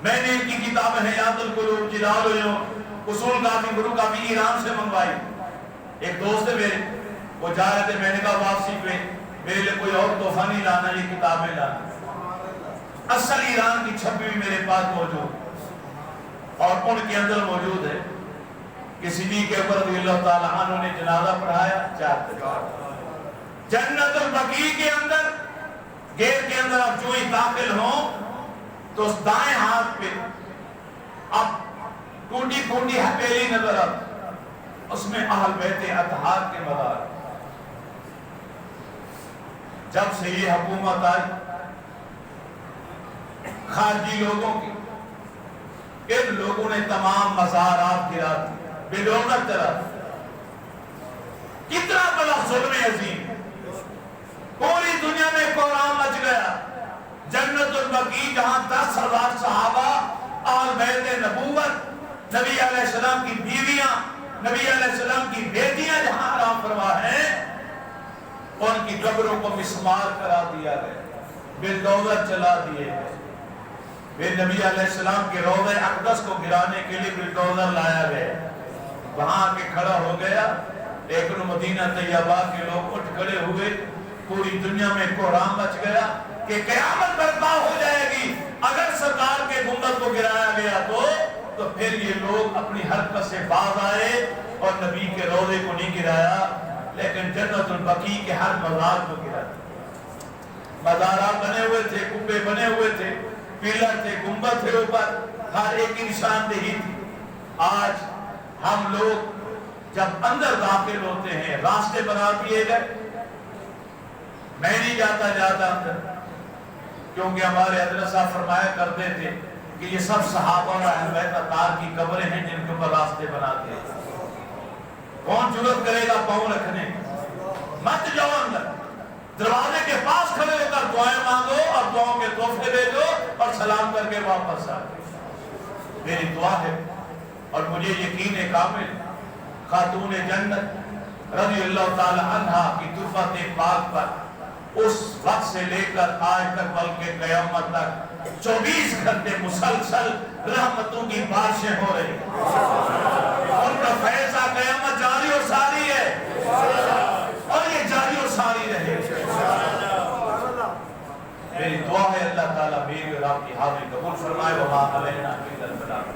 میں نے ان کی کتاب حیات القلوب جلال العیون اصول کافی گرو کافی ایران سے منگوائی۔ ایک دوست ہے میرے، وہ جا رہے تھے، میں نے کہا واپسی پہ میرے لیے کوئی اور تحفہ نہیں لانا، یہ کتابیں لانا۔ اصل ایران کی چھپی بھی میرے پاس موجود، اور ان کے اندر موجود ہے کہ صدیق اکبر رضی اللہ تعالی عنہ نے جنازہ پڑھایا 4 تکبیر۔ جنت البقیع کے اندر گیٹ کے اندر آپ جو ہی داخل ہوں تو اس دائیں ہاتھ پہ اب ٹوٹی پھوٹی حویلی نظر آتی، اس میں اہل بیت اطہار کے مزار۔ جب سے یہ حکومت آئی خارجی لوگوں کی، ان لوگوں نے تمام مزارات گرا دی، بلڈوزر چلا دی۔ کتنا بڑا ظلم عظیم، پوری دنیا میں قرآن مچ گیا۔ جنت البقیع جہاں 10,000 صحابہ اہل بیت نبوت، نبی علیہ السلام کی بیویاں، نبی علیہ السلام کی بیٹیاں جہاں آرام فرما ہیں، ان کی قبروں کو مسمار کرا دیا گیا، بلڈوزر چلا دیے گئے۔ پھر نبی علیہ السلام کے روضہ اقدس کو گرانے کے لیے بلڈوزر لایا گیا، وہاں کے کھڑا ہو گیا، لیکن مدینہ طیبہ کے لوگ اٹھ کھڑے ہوئے، پوری دنیا میں کوہرام مچ گیا کہ قیامت برپا ہو جائے گی اگر سرکار کے گنبد کو گرایا گیا تو پھر یہ لوگ اپنی حرکت سے باز آئے اور نبی کے روضے کو نہیں گرایا، لیکن جنت البقیع کے ہر مزار کو گرایا۔ مزارات بنے ہوئے تھے، کبے بنے ہوئے تھے، پیلر تھے، گنبد تھے اوپر، ہر ایک کی نشاندہی تھی۔ آج ہم لوگ جب اندر داخل ہوتے ہیں راستے بنا دیے گئے، میں نہیں جاتا اندر، کیونکہ ہمارے حضرت صاحب فرمایا کرتے تھے کہ یہ سب صحابہ اور اہل بیت اطہار کی قبریں ہیں جن کے اوپر راستے بناتے ہیں۔ کون جرأت کرے گا پاؤں رکھنے؟ مت جاؤ اندر، دروازے کے پاس کھڑے ہو کر دعائیں مانگو اور دعاؤں کے تحفے دے دو اور سلام کر کے واپس آ۔ میری دعا ہے اور مجھے یقین ہے کامل، خاتون جنت رضی اللہ تعالی عنہا کی طرفت پاک پر اس وقت سے لے کر آج تک بلکہ قیامت تک 24 گھنٹے مسلسل رحمتوں کی بارشیں ہو رہی ہیں، ان کا فیض قیامت جاری اور ساری ہے اور یہ جاری اور ساری رہے۔ میری دعا ہے اللہ تعالیٰ میری اور آپ کی حاضری قبول فرمائے، وما علینا الا البلاغ۔